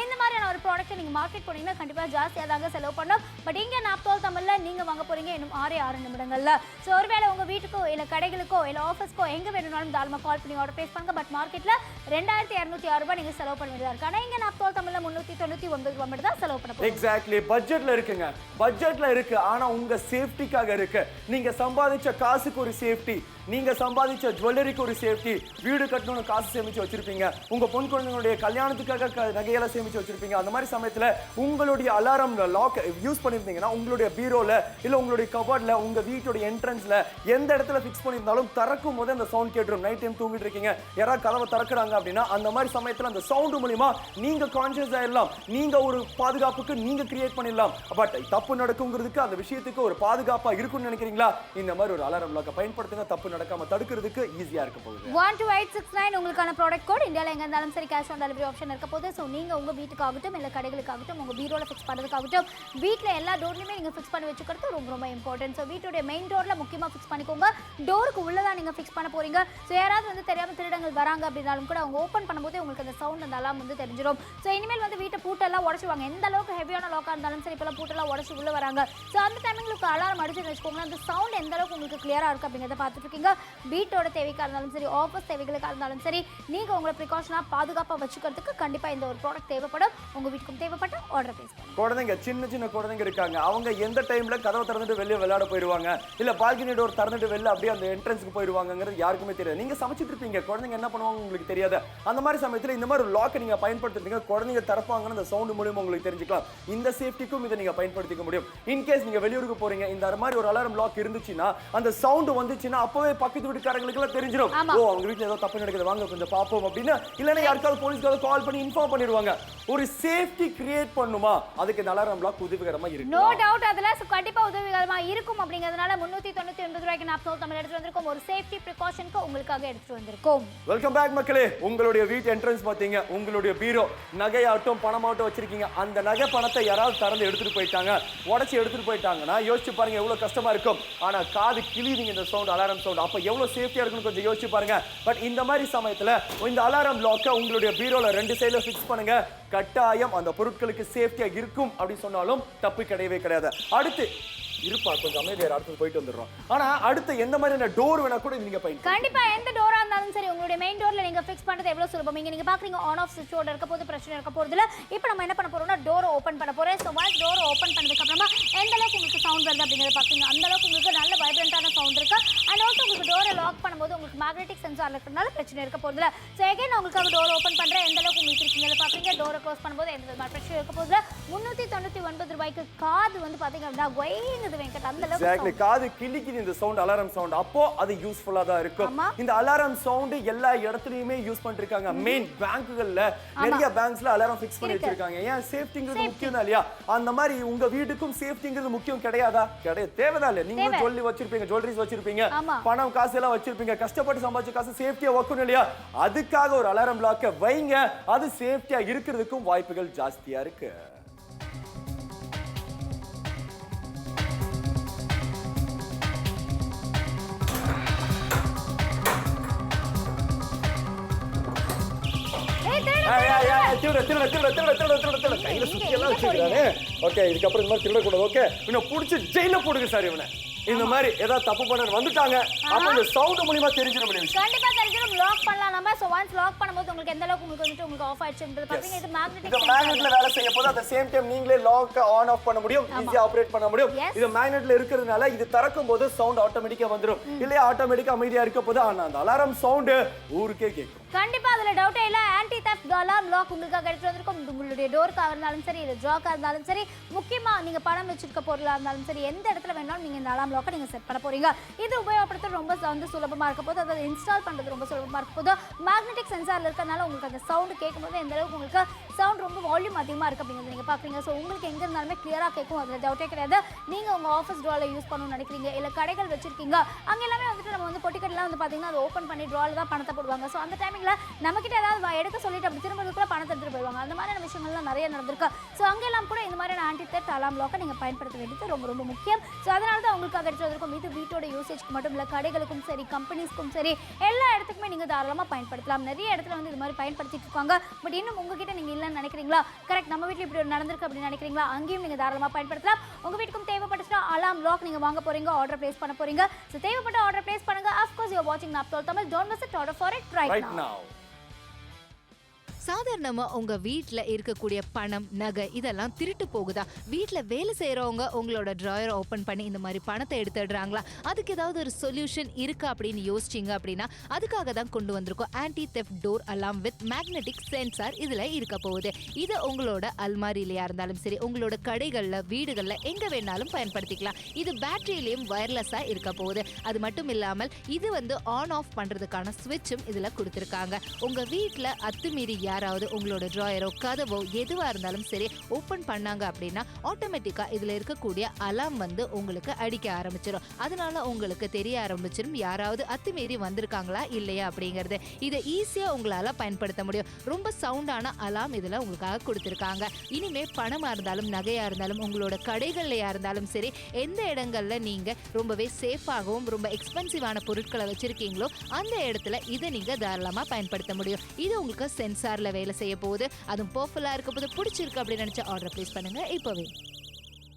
இந்த மாதிரியான ஒரு ப்ராடக்ட் நீங்க மார்க்கெட் போனீங்கன்னா கண்டிப்பா ஜாஸ்தியா தாங்க செலவு பண்ணணும். பட் இங்க நாப்தோல் தமிழ்ல நீங்க வாங்க போறீங்க இன்னும் 6 நிமிடங்கள்ல. சோ ஒருவேளை உங்க வீட்டுக்கோ இல்ல கடைகளுக்கோ இல்ல ஆஃபீஸ்க்கோ எங்க வேணும்னாலும் தாராளமா கால் பண்ணி ஆர்டர் பிளேஸ் பண்ணுங்க. பட் மார்க்கெட்ல 2206 ரூபாய் நீங்க செலவு பண்ண வேண்டியதா இருக்கு. ஆனா இங்க நாப்தோல் தமிழ்ல 399 ரூபாய் மட்டும் தான் செலவு பண்ண போறீங்க. எக்ஸாக்ட்லி. பட்ஜெட்ல இருக்குங்க, பட்ஜெட்ல இருக்கு. ஆனா உங்க சேஃப்டிக்காக இருக்கு. நீங்க சம்பாதிச்ச காசுக்கு ஒரு சேஃப்டி, நீங்க சம்பாதிச்ச ஜுவல்லரிக்கு ஒரு சேஃப்டி, வீடு கட்டணும்னு காசு சேமிச்சு வச்சிருப்பீங்க, உங்க பொன் குழந்தைகளுடைய கல்யாணத்துக்காக நகையெல்லாம் சேமிச்சு வச்சிருப்பீங்க. அந்த மாதிரி சமயத்துல உங்களுடைய அலாரம் லாக் யூஸ் பண்ணிருந்தீங்கன்னா உங்களுடைய பீரோல இல்ல உங்களுடைய கபோர்ட்ல, உங்க வீட்டோட என்ட்ரன்ஸ்ல எந்த இடத்துல ஃபிக்ஸ் பண்ணியிருந்தாலும் திறக்கும் போது அந்த சவுண்ட் கேட்டுரும். நைட் டைம் தூங்கிட்டு இருக்கீங்க, யாராவது கதவை திறக்கிறாங்க அப்படின்னா அந்த மாதிரி சமயத்துல அந்த சவுண்ட் மூலமா நீங்க கான்சியஸ் ஆயிடலாம். நீங்க ஒரு பாதுகாப்புக்கு நீங்க கிரியேட் பண்ணிடலாம். பட் தப்பு நடக்குங்கிறதுக்கு அந்த விஷயத்துக்கு ஒரு பாதுகாப்பா இருக்கும்னு நினைக்கிறீங்களா? இந்த மாதிரி ஒரு அலாரம் லாக்கை பயன்படுத்துங்க. தப்பு நடக்காம தடுக்கிறதுக்கு ஈஸியா இருக்க போகுது. 12869 உங்களுக்கான ப்ராடக்ட் கோட். இந்தியால எங்க இருந்தாலும் சரி கேஷ் ஆன் டெலிவரி ஆப்ஷன் இருக்க போகுது. ஸோ நீங்க உங்க வீட்டுக்காகட்டும் இல்ல கடைகளுக்காகட்டும் உங்க பீரோல ஃபிக்ஸ் பண்றதுக்காகட்டும் வீட்ல எல்லா டோர்லயுமே நீங்க ஃபிக்ஸ் பண்ணி வச்சுக்கிறது ரொம்ப ரொம்ப இம்பார்ட்டன்ட். ஸோ வீட்டோட மெயின் டோர்ல முக்கியமா ஃபிக்ஸ் பண்ணிக்கோங்க. டோருக்கு உள்ளதான் நீங்க ஃபிக்ஸ் பண்ண போறீங்க. ஸோ யாராவது வந்து தெரியாம திருடங்கள் வராங்க அப்படின்னாலும் கூட அவங்க ஓப்பன் பண்ணும்போது உங்களுக்கு அந்த சவுண்ட் அந்த அலாம் வந்து தெரிஞ்சிடும். ஸோ இனிமேல் வந்து வீட்டை பூட்டெல்லாம் உடச்சுவாங்க. எந்த அளவுக்கு ஹெவியான லாக்கா இருந்தாலும் சரி இப்பெல்லாம் பூட்டெல்லாம் உடச்சு உள்ள வராங்க. ஸோ அந்த டைமிங்களுக்கு அலாரம் அடிச்சுன்னு வச்சுக்கோங்க. அந்த சவுண்ட் எந்த அளவுக்கு உங்களுக்கு கிளியரா இருக்கு அப்படிங்கிறத பார்த்துட்டு இருக்கீங்க. வீட்டோட தேவைக்காக இருந்தாலும் சரி ஆஃபீஸ் தேவைகளுக்காக இருந்தாலும் சரி நீங்க உங்களை ப்ரிகாஷனா பாதுகாப்பா வச்சுக்கிறதுக்கு கண்டிப்பா இந்த ஒரு ப்ராடக்ட் தேவைப்படும். உங்க வீட்டுக்கும் தேவைப்பட்ட ஆர்டர் பிளேஸ் பண்ணுங்க. குழந்தைங்க சின்ன குழந்தைங்க இருக்காங்க. அவங்க எந்த டைம்ல கதவை திறந்துட்டு வெளியே விளையாட போயிருவாங்க, இல்ல பால்கனி டோர் திறந்துட்டு வெளில அப்படியே அந்த என்ட்ரன்ஸ்க்கு போயிருவாங்கிறது யாருக்குமே தெரியாது. நீங்க சமைச்சிட்டு இருப்பீங்க, குழந்தைங்க என்ன பண்ணுவாங்க உங்களுக்கு தெரியாது. அந்த மாதிரி சமயத்துல இந்த மாதிரி லாக் நீங்க பயன்படுத்துறீங்க, குழந்தைங்க திறப்பாங்கன்னு அந்த சவுண்ட் மூலமா உங்களுக்கு தெரிஞ்சுக்கலாம். இந்த சேஃப்டிக்கும் இதை நீங்க பயன்படுத்திக்க முடியும். இன்கேஸ் நீங்க வெளியூருக்கு போறீங்க, இந்த மாதிரி ஒரு அலாரம் லாக் இருந்துச்சுன்னா அந்த சவுண்ட் வந்துச்சுன்னா அப்பவே பக்கத்து வீட்டுக்காரங்களுக்கு எல்லாம் தெரிஞ்சிடும். ஓ அவங்க வீட்டுல ஏதோ தப்பு நடக்குது, வாங்க கொஞ்சம் பாப்போம் அப்படின்னு. இல்லைன்னா யாருக்காவது போலீஸ்க்காவது கால் பண்ணி இன்ஃபார்ம் பண்ணிடுவாங்க. ஒரு சேஃப்டி கிரியேட் பண்ணுமா, அதுக்கு இந்த அலாரம் லாக் உதவிகரமா இருக்கு. நோ டவுட் அதுல கண்டிப்பா உதவிகரமா இருக்கும். அப்படிங்கிறதுனால 399 ரூபாய்க்கு நாப்தோல் தமிழ் எடுத்து வந்திருக்கோம். ஒரு சேஃப்டி ப்ரிகாஷனுக்கு உங்களுக்காக எடுத்து வந்திருக்கோம். வெல்கம் பேக் மக்களே. உங்களுடைய வீட்டு என்ட்ரன்ஸ் பாத்தீங்க, உங்களுடைய பீரோ நகையாட்டும் பணமாட்டும் வச்சிருக்கீங்க. அந்த நகை பணத்தை யாராவது திறந்து எடுத்துட்டு போயிட்டாங்க, உடச்சி எடுத்துட்டு போயிட்டாங்கன்னா யோசிச்சு பாருங்க எவ்வளவு கஷ்டமா இருக்கும். ஆனா காது கிளியுதுங்க இந்த சவுண்ட், அலாரம் சவுண்ட். அப்ப எவ்வளவு சேஃப்டியா இருக்குன்னு கொஞ்சம் யோசிச்சு பாருங்க. பட் இந்த மாதிரி சமயத்துல இந்த அலாரம் லாக்கை உங்களுடைய பீரோல 2 சைடுல ஃபிக்ஸ் பண்ணுங்க. கட்டாயம் அந்த பொருட்களுக்கு சேஃப்டியா இருக்கும் அப்படி சொன்னாலும் தப்பு கிடையவே கிடையாது. அடுத்து இருப்பா கொஞ்சம் அமைதியா அடுத்து போயிட்டு வந்துடுறோம். ஆனா அடுத்து எந்த மாதிரியான டோர் வேணா கூட நீங்க பயன்படுத்தலாம். கண்டிப்பா எந்த டோரா இருந்தாலும் சரி உங்களுடைய மெயின் டோர்ல நீங்க ஃபிக்ஸ் பண்றது எவ்வளவு சுலபம். நீங்க பாக்குறீங்க ஆன் ஆஃப் சுவிட்ச் ஓட இருக்க போது பிரச்சனை இருக்க போறதுல. இப்போ நம்ம என்ன பண்ண போறோம்னா டோர் ஓபன் பண்ண போறோம். சோ ஒன்ஸ் டோர் ஓபன் பண்ணதுக்கு அப்புறமா எந்த அளவுக்கு உங்களுக்கு சவுண்ட் வருது அப்படிங்கறத பாக்குறீங்க. அந்த அளவுக்கு உங்களுக்கு நல்ல வைப்ரண்டான சவுண்ட் இருக்கு. அண்ட் ஆல்சோ உங்களுக்கு டோரை லாக் பண்ணும்போது உங்களுக்கு மேக்னெட்டிக் சென்சார் இருக்கறனால பிரச்சனை இருக்க போறதுல. சோ அகைன் உங்களுக்கு டோர் ஓபன் பண்றேன் எந்த அளவுக்கு உங்களுக்கு இருக்கீங்கறத பாக்குறீங்க. டோரை க்ளோஸ் பண்ணும்போது எந்த விதமான பிரச்சனை இருக்க போறதுல. 399 ரூபாய்க்கு காது வந்து பாத்தீங்க அப்படினா வைங்குது வெங்கட். அந்த அளவுக்கு காது கிளிக்குது இந்த சவுண்ட், அலாரம் சவுண்ட். அப்போ அது யூஸ்ஃபுல்லா தான் இருக்கும். இந்த அலாரம் சவுண்ட் எல்லா இடத்துலயுமே யூஸ் பண்ணிருக்காங்க. மெயின் பேங்க்குகள்ல நிறைய பேங்க்ஸ்ல அலாரம் ஃபிக்ஸ் பண்ணி வச்சிருக்காங்க. ஏன் சேஃப்டிங்கிறது முக்கியம் தான் இல்லையா? அந்த மாதிரி உங்க வீட்டுக்கும் சேஃப்டிங்கிறது முக்கியம் கிடையாதா? கிடையாது, தேவைதான் இல்ல. நீங்க ஜுவல்லரி வச்சிருப்பீங்க, ஜுவல்லரிஸ் வச்சிருப்பீங்க, பணம் காசு எல்லாம் வச்சிருப்பீங்க, கஷ்டப்பட்டு சம்பாதிச்ச காசு சேஃப்டியா வைக்கணும் இல்லையா? அதுக்காக ஒரு அலாரம் லாக்க வைங்க. அது சேஃப்டியா இருக்கிறதுக்கும் வாய்ப்புகள் ஜாஸ்தியா இருக்கு. கையில சுத்தி எல்லாம் வச்சிருக்கானே. ஓகே இதுக்கப்புறம் இந்த மாதிரி திருடக்கூடாது. ஓகே இன்னும் புடிச்சு ஜெயில போடுங்க சார் இவனை. இந்த மாதிரி ஏதாவது தப்பு பண்ண வந்துட்டாங்க அப்ப இந்த சவுண்ட் மூலமா தெரிஞ்சிரும். கண்டிப்பா தெரிஞ்சிரும். லாக் பண்ணலாம் நம்ம. சோ ஒன்ஸ் லாக் பண்ணும்போது உங்களுக்கு எந்த அளவுக்கு உங்களுக்கு ஆஃப் ஆயிடுச்சுன்றது பாத்தீங்க. இது மேக்னெட்ல வேலை செய்ய போது at the same time நீங்களே லாக் ஆன் ஆஃப் பண்ண முடியும், ஈஸியா ஆபரேட் பண்ண முடியும். இது மேக்னெட்ல இருக்குறதுனால இது திறக்கும் போது சவுண்ட் ஆட்டோமேட்டிக்கா வந்துரும். இல்லையா ஆட்டோமேட்டிக்கா அமைதியா இருக்க போது ஆனா அந்த அலாரம் சவுண்ட் ஊருக்கே கேட்கும். கண்டிப்பா அதுல டவுட்டே இல்ல. ஆன்டி தெஃப்ட் அலார்ம் லாக் உங்களுக்காக எடுத்து வந்திருக்கோம். உங்களுடைய டோர்க்காக இருந்தாலும் சரி இல்ல ஜாக்கா இருந்தாலும் சரி, முக்கியமா நீங்க பணம் வச்சிருக்க பொருளா இருந்தாலும் சரி, எந்த இடத்துல வேணாலும் நீங்க இந்த அலார்ம் லாக்கை நீங்க செட் பண்ண போறீங்க. இது உபயோகப்படுத்த ரொம்ப வந்து சுலபமா இருக்க போது, அதை இன்ஸ்டால் பண்றது ரொம்ப சுலபமா இருக்க போது. மேக்னெட்டிக் சென்சார்ல இருக்கறனால உங்களுக்கு அந்த சவுண்ட் கேட்கும்போது எந்த அளவுக்கு உங்களுக்கு சவுண்ட் ரொம்ப வால்யூம் அதிகமா இருக்கு அப்படிங்கிறது நீங்க பாக்குறீங்க. சோ உங்களுக்கு எங்க இருந்தாலுமே கிளியரா கேட்கும், அதுல டவுட்டே கிடையாது. நீங்க உங்க ஆஃபீஸ் டோர்ல யூஸ் பண்ணணும்னு நினைக்கிறீங்க இல்ல கடைகள் வச்சிருக்கீங்க, அங்க எல்லாமே வந்துட்டு நம்ம வந்து பொட்டிக்கெல்லாம் வந்து பாத்தீங்கன்னா அதை ஓபன் பண்ணி ட்ரால தான் பணத்தை போடுவாங்க. சோ அந்த டைமிங்ல நம்ம கிட்ட ஏதாவது எடுக்க சொல்லிட்டு அப்படி திரும்பதுக்குள்ள பணத்தை எடுத்துட்டு போயிடுவாங்க. அந்த மாதிரியான விஷயங்கள்லாம் நிறைய நடந்திருக்கு. ஸோ அங்கெல்லாம் கூட இந்த மாதிரியான ஆன்டி தெஃப்ட் அலார்ம் லாக்கை நீங்கள் பயன்படுத்த வேண்டியது ரொம்ப ரொம்ப முக்கியம். ஸோ அதனால தான் உங்களுக்கு எடுத்து வந்திருக்கும். இது வீட்டோட யூசேஜ்க்கு மட்டும் இல்லை, கடைகளுக்கும் சரி கம்பெனிஸ்க்கும் சரி எல்லா இடத்துக்குமே நீங்கள் தாராளமாக பயன்படுத்தலாம். நிறைய இடத்துல வந்து இது மாதிரி பயன்படுத்திட்டு இருக்காங்க. பட் இன்னும் உங்ககிட்ட நீங்கள் இல்லைன்னு நினைக்கிறீங்களா? கரெக்ட், நம்ம வீட்டில் இப்படி ஒரு நடந்திருக்கு அப்படின்னு நினைக்கிறீங்களா? அங்கேயும் நீங்கள் தாராளமாக பயன்படுத்தலாம். உங்கள் வீட்டுக்கும் தேவைப்பட்டுச்சுன்னா அலார்ம் லாக் நீங்கள் வாங்க போறீங்க, ஆர்டர் பிளேஸ் பண்ண போறீங்க. ஸோ தேவைப்பட்ட ஆர்டர் பிளேஸ் பண்ணுங்க. அஃப்கோர்ஸ் யூ ஆர் வாட்சிங் Naaptol Tamil. Don't miss it, order for it right now. சாதாரணமா உங்க வீட்ல இருக்கக்கூடிய பணம் நகை இதெல்லாம் திருட்டு போகுதா? வீட்ல வேலை செய்யறவங்க உங்களோட டிராயர் ஓபன் பண்ணி இந்த மாதிரி பணத்தை எடுத்துடுறாங்களா? அதுக்கு ஏதாவது ஒரு சொல்யூஷன் இருக்கா அப்படின்னு யோசிச்சீங்க அப்படின்னா அதுக்காக தான் கொண்டு வந்திருக்கோம் anti theft door alarm with magnetic sensor. இதுல இருக்க போகுது. இது உங்களோட அல்மாரிலையா இருந்தாலும் சரி, உங்களோட கடைகள்ல வீடுகள்ல எங்க வேணாலும் பயன்படுத்திக்கலாம். இது பேட்டரியிலையும் வயர்லெஸ்ஸா இருக்க போகுது. அது மட்டும் இல்லாமல் இது வந்து ஆன் ஆஃப் பண்றதுக்கான ஸ்விட்சும் இதுல கொடுத்திருக்காங்க. உங்க வீட்ல அத்துமீறி யாராவது உங்களோட டிராயரோ கதவோ எதுவா இருந்தாலும் சரி ஓபன் பண்ணாங்க அப்படின்னா ஆட்டோமேட்டிக்கா இதுல இருக்கக்கூடிய அலாம் வந்து உங்களுக்கு அடிக்க ஆரம்பிச்சிடும். அதனால உங்களுக்கு தெரிய ஆரம்பிச்சிடும் யாராவது அத்துமீறி வந்திருக்காங்களா இல்லையா அப்படிங்கறது. இதை ஈஸியா உங்களால பயன்படுத்த முடியும். ரொம்ப சவுண்டான அலாம் இதுல உங்களுக்காக கொடுத்திருக்காங்க. இனிமே பணமா இருந்தாலும் நகையா இருந்தாலும் உங்களோட கடைகள்லயா இருந்தாலும் சரி எந்த இடங்கள்ல நீங்க ரொம்பவே சேஃபாகவும் ரொம்ப எக்ஸ்பென்சிவான பொருட்களை வச்சிருக்கீங்களோ அந்த இடத்துல இதை நீங்க தாராளமா பயன்படுத்த முடியும். இது உங்களுக்கு சென்சார்ல வேலை செய்ய போகுது. அதுவும் பர்ஃபெக்ட்டா இருக்க போது பிடிச்சிருக்கு அப்படின்னு நினைச்ச ஆர்டர் பிளேஸ் பண்ணுங்க இப்பவே.